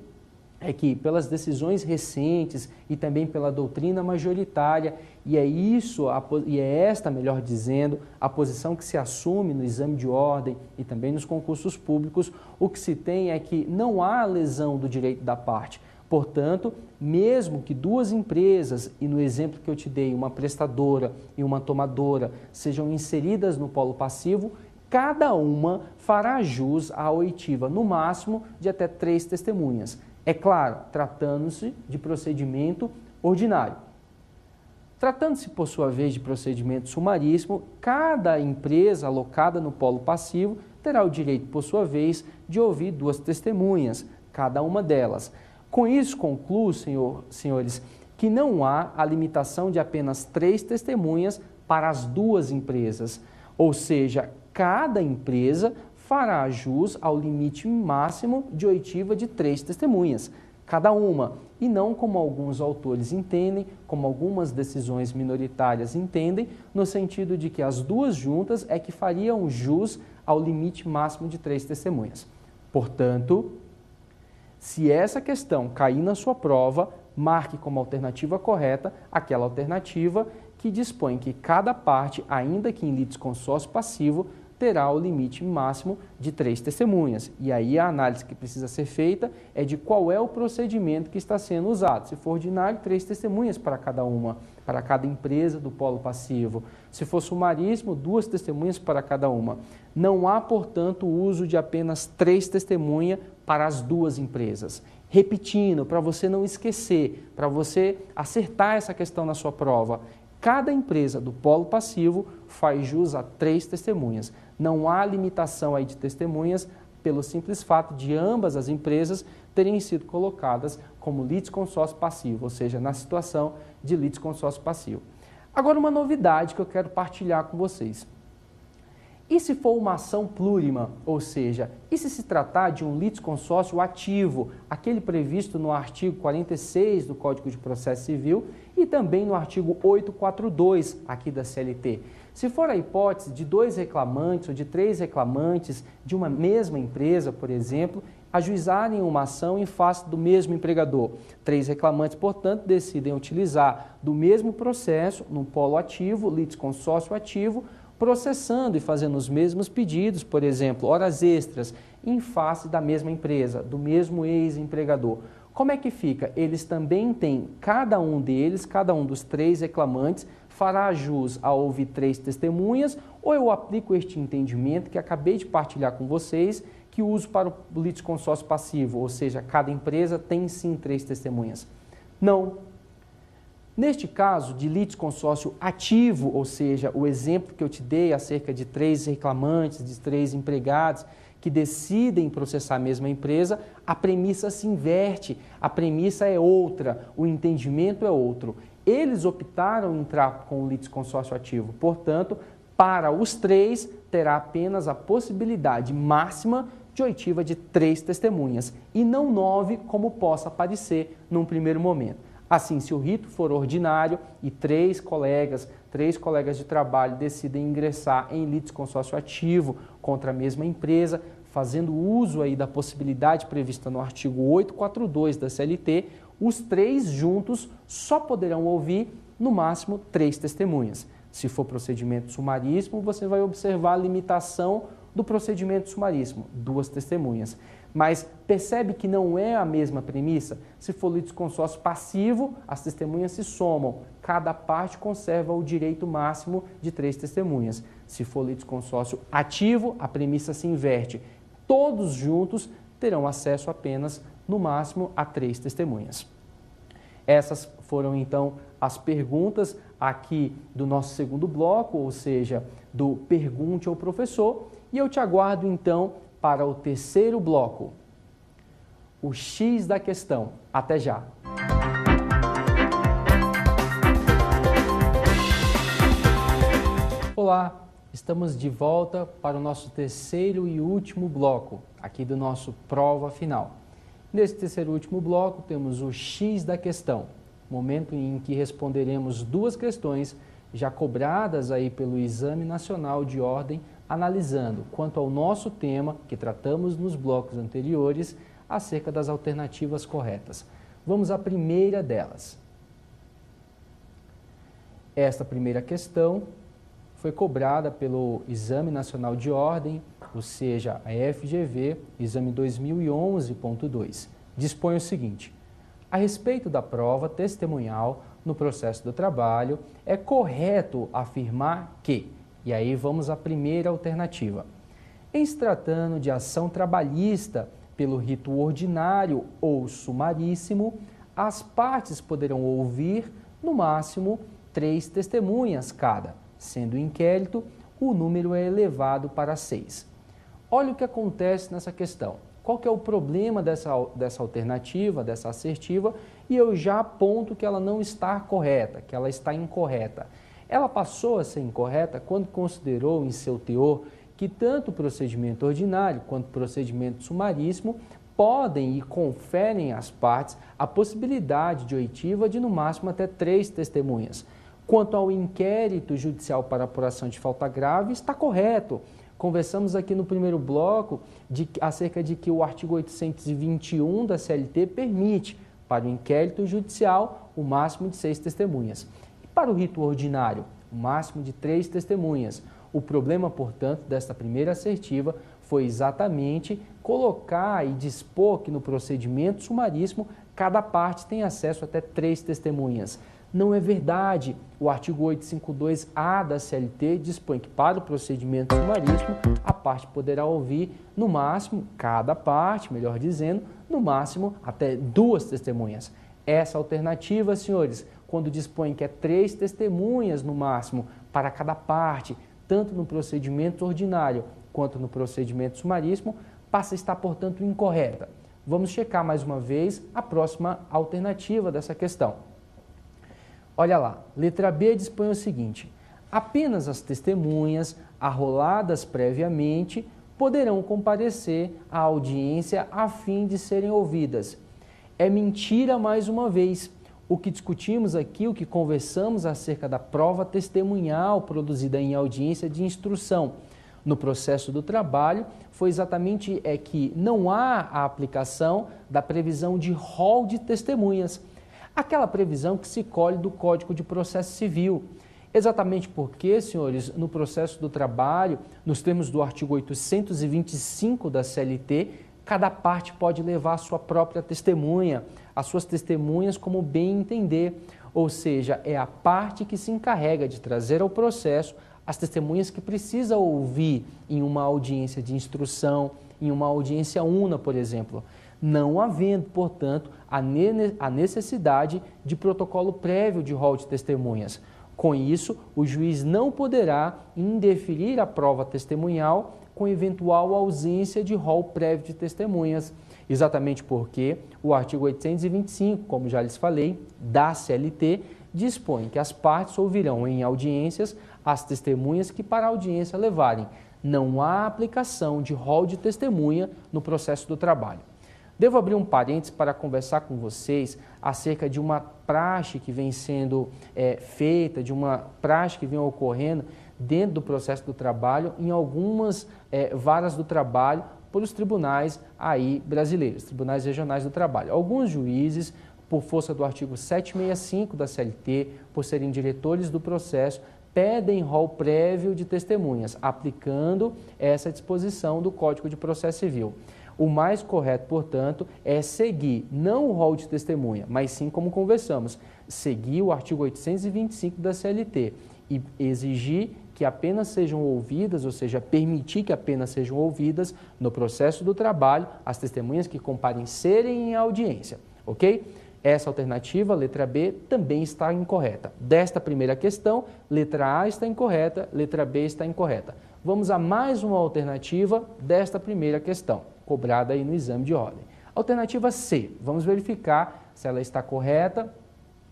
Speaker 3: é que, pelas decisões recentes e também pela doutrina majoritária, e é esta, melhor dizendo, a posição que se assume no exame de ordem e também nos concursos públicos, o que se tem é que não há lesão do direito da parte. Portanto, mesmo que 2 empresas, e no exemplo que eu te dei, uma prestadora e uma tomadora, sejam inseridas no polo passivo, cada uma fará jus à oitiva, no máximo, de até 3 testemunhas. É claro, tratando-se de procedimento ordinário. Tratando-se, por sua vez, de procedimento sumaríssimo, cada empresa alocada no polo passivo terá o direito, por sua vez, de ouvir 2 testemunhas, cada uma delas. Com isso, concluo, senhores, que não há a limitação de apenas 3 testemunhas para as 2 empresas, ou seja, cada empresa fará jus ao limite máximo de oitiva de 3 testemunhas, cada uma, e não como alguns autores entendem, como algumas decisões minoritárias entendem, no sentido de que as 2 juntas é que fariam jus ao limite máximo de 3 testemunhas. Portanto, se essa questão cair na sua prova, marque como alternativa correta aquela alternativa que dispõe que cada parte, ainda que em litisconsórcio passivo, terá o limite máximo de 3 testemunhas. E aí a análise que precisa ser feita é de qual é o procedimento que está sendo usado. Se for ordinário, 3 testemunhas para cada uma, para cada empresa do polo passivo. Se for sumaríssimo, 2 testemunhas para cada uma. Não há, portanto, o uso de apenas 3 testemunhas para as 2 empresas. Repetindo, para você não esquecer, para você acertar essa questão na sua prova, cada empresa do polo passivo faz jus a 3 testemunhas. Não há limitação aí de testemunhas pelo simples fato de ambas as empresas terem sido colocadas como litisconsórcio passivo, ou seja, na situação de litisconsórcio passivo. Agora, uma novidade que eu quero partilhar com vocês. E se for uma ação plurima, ou seja, e se tratar de um litisconsórcio ativo, aquele previsto no artigo 46 do Código de Processo Civil e também no artigo 842 aqui da CLT. Se for a hipótese de 2 reclamantes ou de 3 reclamantes de uma mesma empresa, por exemplo, ajuizarem uma ação em face do mesmo empregador. 3 reclamantes, portanto, decidem utilizar do mesmo processo, no polo ativo, litisconsórcio ativo, processando e fazendo os mesmos pedidos, por exemplo, horas extras, em face da mesma empresa, do mesmo ex-empregador. Como é que fica? Eles também têm, cada um deles, cada um dos 3 reclamantes, fará jus a ouvir 3 testemunhas, ou eu aplico este entendimento que acabei de partilhar com vocês, que uso para o litisconsórcio passivo, ou seja, cada empresa tem sim 3 testemunhas. Não. Neste caso de litisconsórcio ativo, ou seja, o exemplo que eu te dei acerca de 3 reclamantes, de 3 empregados que decidem processar a mesma empresa, a premissa se inverte, a premissa é outra, o entendimento é outro. Eles optaram em entrar com o litisconsórcio ativo, portanto, para os 3 terá apenas a possibilidade máxima de oitiva de 3 testemunhas e não 9 como possa parecer num primeiro momento. Assim, se o rito for ordinário e 3 colegas de trabalho decidem ingressar em litisconsórcio ativo contra a mesma empresa, fazendo uso aí da possibilidade prevista no artigo 842 da CLT, os 3 juntos só poderão ouvir, no máximo, 3 testemunhas. Se for procedimento sumaríssimo, você vai observar a limitação do procedimento sumaríssimo, 2 testemunhas. Mas percebe que não é a mesma premissa? Se for litisconsórcio passivo, as testemunhas se somam. Cada parte conserva o direito máximo de 3 testemunhas. Se for litisconsórcio ativo, a premissa se inverte. Todos juntos terão acesso apenas, no máximo, a 3 testemunhas. Essas foram, então, as perguntas aqui do nosso segundo bloco, ou seja, do Pergunte ao Professor. E eu te aguardo, então, para o terceiro bloco, o X da questão. Até já! Olá, estamos de volta para o nosso terceiro e último bloco, aqui do nosso Prova Final. Nesse terceiro e último bloco, temos o X da questão, momento em que responderemos 2 questões já cobradas aí pelo Exame Nacional de Ordem, analisando quanto ao nosso tema, que tratamos nos blocos anteriores, acerca das alternativas corretas. Vamos à primeira delas. Esta primeira questão foi cobrada pelo Exame Nacional de Ordem, ou seja, a FGV, exame 2011.2. Dispõe o seguinte: a respeito da prova testemunhal no processo do trabalho, é correto afirmar que... E aí vamos à primeira alternativa. Em se tratando de ação trabalhista pelo rito ordinário ou sumaríssimo, as partes poderão ouvir, no máximo, 3 testemunhas cada, sendo o inquérito, o número é elevado para 6. Olha o que acontece nessa questão. Qual que é o problema dessa alternativa, dessa assertiva? E eu já aponto que ela não está correta, que ela está incorreta. Ela passou a ser incorreta quando considerou em seu teor que tanto o procedimento ordinário quanto o procedimento sumaríssimo podem e conferem às partes a possibilidade de oitiva de no máximo até 3 testemunhas. Quanto ao inquérito judicial para apuração de falta grave, está correto. Conversamos aqui no primeiro bloco acerca de que o artigo 821 da CLT permite para o inquérito judicial o máximo de 6 testemunhas. Para o rito ordinário, o máximo de 3 testemunhas. O problema, portanto, desta primeira assertiva foi exatamente colocar e dispor que no procedimento sumaríssimo cada parte tem acesso até 3 testemunhas. Não é verdade. O artigo 852-A da CLT dispõe que para o procedimento sumaríssimo a parte poderá ouvir no máximo, cada parte, melhor dizendo, no máximo até 2 testemunhas. Essa alternativa, senhores, quando dispõe que é 3 testemunhas no máximo para cada parte, tanto no procedimento ordinário quanto no procedimento sumaríssimo, passa a estar, portanto, incorreta. Vamos checar mais uma vez a próxima alternativa dessa questão. Olha lá, letra B dispõe o seguinte: apenas as testemunhas arroladas previamente poderão comparecer à audiência a fim de serem ouvidas. É mentira mais uma vez. O que discutimos aqui, o que conversamos acerca da prova testemunhal produzida em audiência de instrução no processo do trabalho, foi exatamente que não há a aplicação da previsão de rol de testemunhas, aquela previsão que se colhe do Código de Processo Civil. Exatamente porque, senhores, no processo do trabalho, nos termos do artigo 825 da CLT, cada parte pode levar a sua própria testemunha, as suas testemunhas como bem entender, ou seja, é a parte que se encarrega de trazer ao processo as testemunhas que precisa ouvir em uma audiência de instrução, em uma audiência una, por exemplo, não havendo, portanto, a necessidade de protocolo prévio de rol de testemunhas. Com isso, o juiz não poderá indeferir a prova testemunhal com eventual ausência de rol prévio de testemunhas, exatamente porque o artigo 825, como já lhes falei, da CLT, dispõe que as partes ouvirão em audiências as testemunhas que para a audiência levarem. Não há aplicação de rol de testemunha no processo do trabalho. Devo abrir um parênteses para conversar com vocês acerca de uma praxe que vem sendo feita, de uma praxe que vem ocorrendo dentro do processo do trabalho em algumas varas do trabalho por os tribunais aí brasileiros, tribunais regionais do trabalho. Alguns juízes, por força do artigo 765 da CLT, por serem diretores do processo, pedem rol prévio de testemunhas, aplicando essa disposição do Código de Processo Civil. O mais correto, portanto, é seguir não o rol de testemunha, mas sim, como conversamos, seguir o artigo 825 da CLT e exigir que apenas sejam ouvidas, ou seja, permitir que apenas sejam ouvidas no processo do trabalho as testemunhas que comparecerem em audiência, ok? Essa alternativa, letra B, também está incorreta. Desta primeira questão, letra A está incorreta, letra B está incorreta. Vamos a mais uma alternativa desta primeira questão, cobrada aí no exame de ordem. Alternativa C, vamos verificar se ela está correta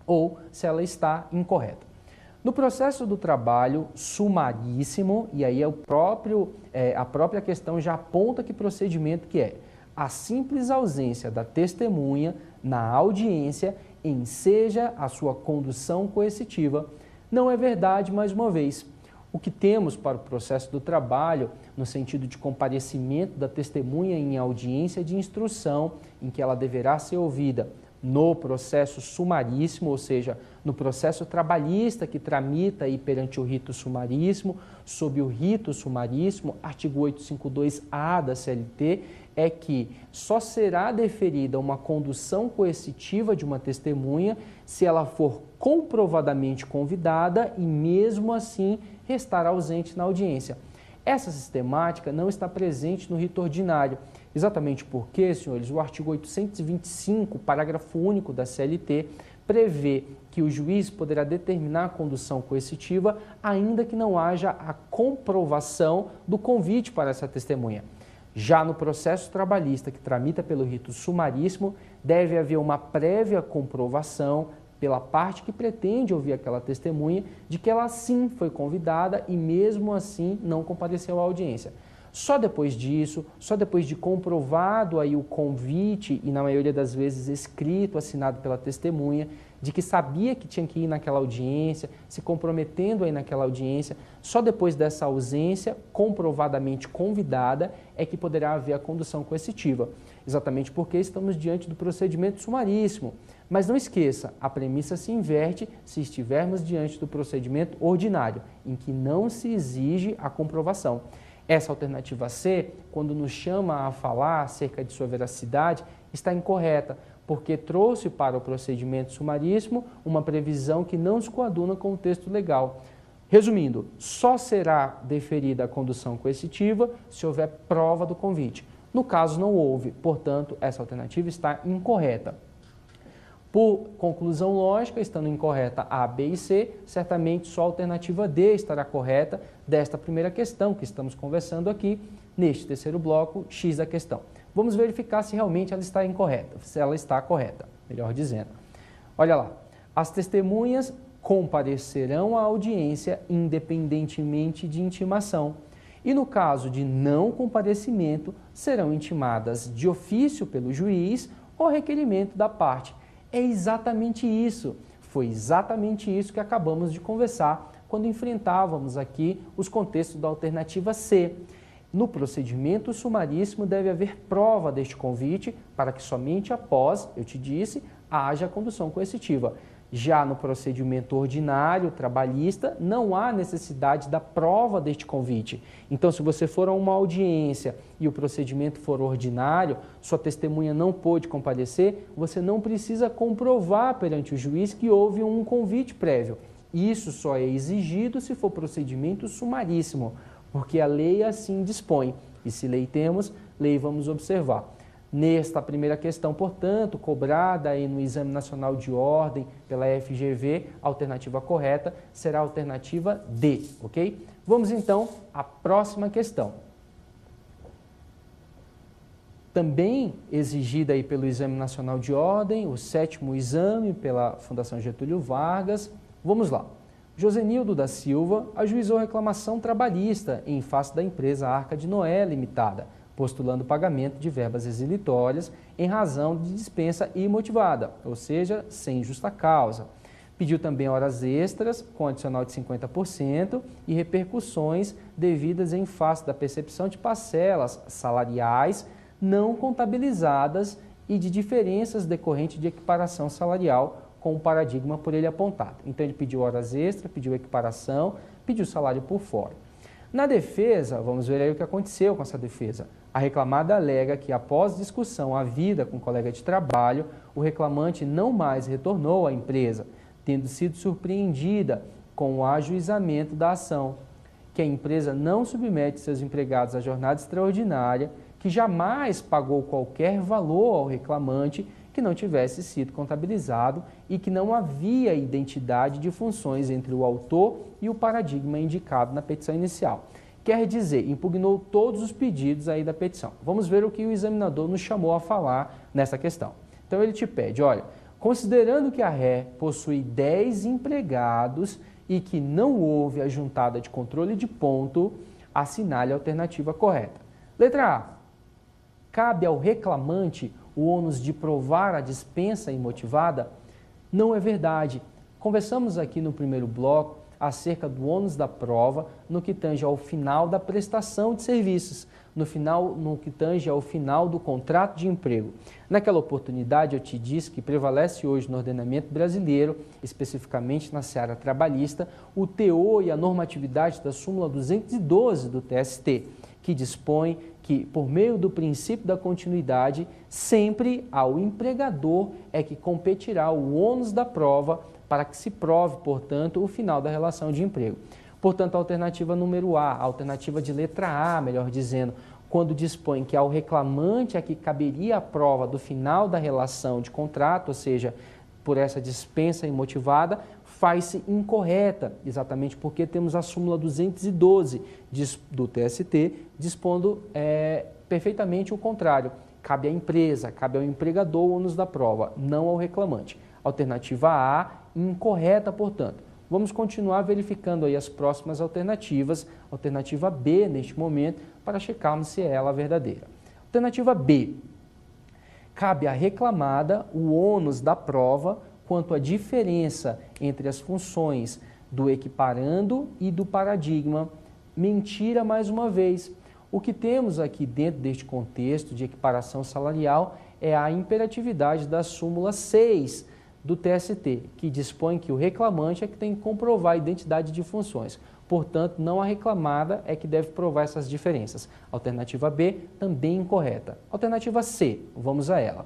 Speaker 3: ou se ela está incorreta. No processo do trabalho sumaríssimo, e aí a própria questão já aponta que procedimento que é a simples ausência da testemunha na audiência enseja a sua condução coercitiva. Não é verdade, mais uma vez. O que temos para o processo do trabalho, no sentido de comparecimento da testemunha em audiência de instrução, em que ela deverá ser ouvida no processo sumaríssimo, ou seja, no processo trabalhista que tramita aí perante o rito sumaríssimo, sob o rito sumaríssimo, artigo 852-A da CLT, é que só será deferida uma condução coercitiva de uma testemunha se ela for comprovadamente convidada e mesmo assim restar ausente na audiência. Essa sistemática não está presente no rito ordinário, exatamente porque, senhores, o artigo 825, parágrafo único da CLT, prevê que o juiz poderá determinar a condução coercitiva ainda que não haja a comprovação do convite para essa testemunha. Já no processo trabalhista que tramita pelo rito sumaríssimo, deve haver uma prévia comprovação pela parte que pretende ouvir aquela testemunha de que ela sim foi convidada e mesmo assim não compareceu à audiência. Só depois disso, só depois de comprovado aí o convite e na maioria das vezes escrito, assinado pela testemunha, de que sabia que tinha que ir naquela audiência, se comprometendo aí naquela audiência, só depois dessa ausência comprovadamente convidada é que poderá haver a condução coercitiva. Exatamente porque estamos diante do procedimento sumaríssimo. Mas não esqueça, a premissa se inverte se estivermos diante do procedimento ordinário, em que não se exige a comprovação. Essa alternativa C, quando nos chama a falar acerca de sua veracidade, está incorreta, porque trouxe para o procedimento sumaríssimo uma previsão que não se coaduna com o texto legal. Resumindo, só será deferida a condução coercitiva se houver prova do convite. No caso, não houve, portanto, essa alternativa está incorreta. Por conclusão lógica, estando incorreta A, B e C, certamente só a alternativa D estará correta desta primeira questão que estamos conversando aqui, neste terceiro bloco, X da questão. Vamos verificar se realmente ela está incorreta, se ela está correta, melhor dizendo. Olha lá, as testemunhas comparecerão à audiência independentemente de intimação. E no caso de não comparecimento, serão intimadas de ofício pelo juiz ou requerimento da parte. É exatamente isso, foi exatamente isso que acabamos de conversar quando enfrentávamos aqui os contextos da alternativa C. No procedimento sumaríssimo deve haver prova deste convite para que somente após, eu te disse, haja condução coercitiva. Já no procedimento ordinário, trabalhista, não há necessidade da prova deste convite. Então, se você for a uma audiência e o procedimento for ordinário, sua testemunha não pôde comparecer, você não precisa comprovar perante o juiz que houve um convite prévio. Isso só é exigido se for procedimento sumaríssimo, porque a lei assim dispõe. E se lei temos, lei vamos observar. Nesta primeira questão, portanto, cobrada aí no Exame Nacional de Ordem pela FGV, a alternativa correta será a alternativa D, ok? Vamos então à próxima questão. Também exigida aí pelo Exame Nacional de Ordem, o 7º exame pela Fundação Getúlio Vargas. Vamos lá. Josenildo da Silva ajuizou reclamação trabalhista em face da empresa Arca de Noé Limitada, postulando pagamento de verbas exilitórias em razão de dispensa imotivada, ou seja, sem justa causa. Pediu também horas extras, com adicional de 50% e repercussões devidas em face da percepção de parcelas salariais não contabilizadas e de diferenças decorrentes de equiparação salarial com o paradigma por ele apontado. Então, ele pediu horas extras, pediu equiparação, pediu salário por fora. Na defesa, vamos ver aí o que aconteceu com essa defesa. A reclamada alega que, após discussão havida com o colega de trabalho, o reclamante não mais retornou à empresa, tendo sido surpreendida com o ajuizamento da ação, que a empresa não submete seus empregados à jornada extraordinária, que jamais pagou qualquer valor ao reclamante que não tivesse sido contabilizado e que não havia identidade de funções entre o autor e o paradigma indicado na petição inicial. Quer dizer, impugnou todos os pedidos aí da petição. Vamos ver o que o examinador nos chamou a falar nessa questão. Então ele te pede, olha, considerando que a ré possui 10 empregados e que não houve a juntada de controle de ponto, assinale a alternativa correta. Letra A. Cabe ao reclamante o ônus de provar a dispensa imotivada? Não é verdade. Conversamos aqui no primeiro bloco acerca do ônus da prova no que tange ao final da prestação de serviços, no que tange ao final do contrato de emprego. Naquela oportunidade eu te disse que prevalece hoje no ordenamento brasileiro, especificamente na seara trabalhista, o teor e a normatividade da súmula 212 do TST, que dispõe que, por meio do princípio da continuidade, sempre ao empregador é que competirá o ônus da prova para que se prove, portanto, o final da relação de emprego. Portanto, a alternativa número A, a alternativa de letra A, melhor dizendo, quando dispõe que ao reclamante é que caberia a prova do final da relação de contrato, ou seja, por essa dispensa imotivada, faz-se incorreta, exatamente porque temos a súmula 212 do TST dispondo perfeitamente o contrário. Cabe à empresa, cabe ao empregador o ônus da prova, não ao reclamante. Alternativa A, incorreta, portanto. Vamos continuar verificando aí as próximas alternativas. Alternativa B, neste momento, para checarmos se é ela a verdadeira. Alternativa B. Cabe à reclamada o ônus da prova quanto à diferença entre as funções do equiparando e do paradigma. Mentira mais uma vez. O que temos aqui dentro deste contexto de equiparação salarial é a imperatividade da súmula 6 do TST, que dispõe que o reclamante é que tem que comprovar a identidade de funções. Portanto, não a reclamada é que deve provar essas diferenças. Alternativa B, também incorreta. Alternativa C, vamos a ela.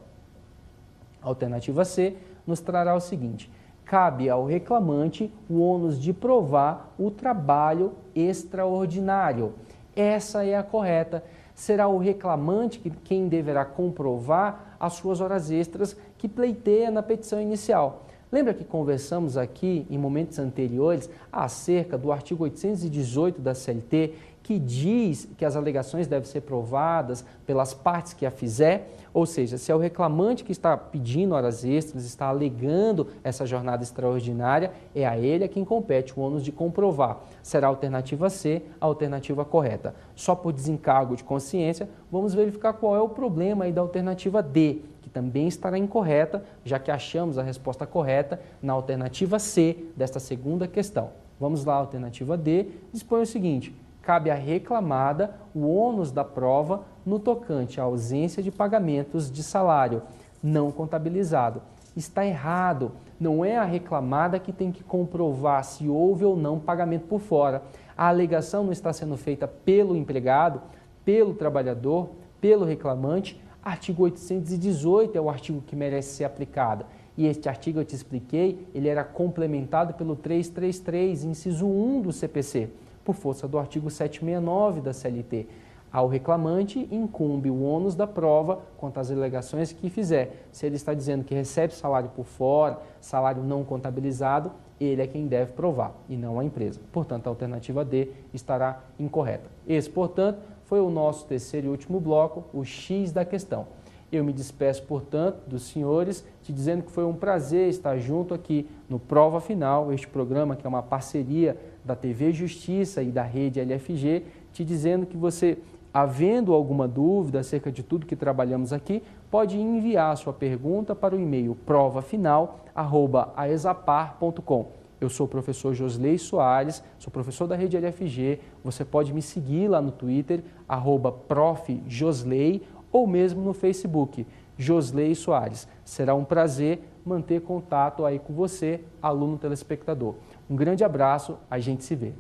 Speaker 3: Alternativa C nos trará o seguinte: cabe ao reclamante o ônus de provar o trabalho extraordinário. Essa é a correta. Será o reclamante quem deverá comprovar as suas horas extras que pleiteia na petição inicial. Lembra que conversamos aqui em momentos anteriores acerca do artigo 818 da CLT, que diz que as alegações devem ser provadas pelas partes que a fizer? Ou seja, se é o reclamante que está pedindo horas extras, está alegando essa jornada extraordinária, é a ele a quem compete o ônus de comprovar. Será a alternativa C a alternativa correta. Só por desencargo de consciência, vamos verificar qual é o problema aí da alternativa D, que também estará incorreta, já que achamos a resposta correta na alternativa C desta segunda questão. Vamos lá, a alternativa D dispõe o seguinte: cabe à reclamada o ônus da prova no tocante à ausência de pagamentos de salário não contabilizado. Está errado. Não é a reclamada que tem que comprovar se houve ou não pagamento por fora. A alegação não está sendo feita pelo empregado, pelo trabalhador, pelo reclamante. Artigo 818 é o artigo que merece ser aplicado. E este artigo, eu te expliquei, ele era complementado pelo 333, inciso 1 do CPC, por força do artigo 769 da CLT. Ao reclamante incumbe o ônus da prova quanto às alegações que fizer. Se ele está dizendo que recebe salário por fora, salário não contabilizado, ele é quem deve provar e não a empresa. Portanto, a alternativa D estará incorreta. Esse, portanto, foi o nosso terceiro e último bloco, o X da questão. Eu me despeço, portanto, dos senhores, te dizendo que foi um prazer estar junto aqui no Prova Final, este programa que é uma parceria da TV Justiça e da Rede LFG, te dizendo que você, havendo alguma dúvida acerca de tudo que trabalhamos aqui, pode enviar a sua pergunta para o e-mail provafinal@aesapar.com. Eu sou o professor Josley Soares, sou professor da Rede LFG, você pode me seguir lá no Twitter, @profjosley, ou mesmo no Facebook. Josley Soares. Será um prazer manter contato aí com você, aluno telespectador. Um grande abraço, a gente se vê.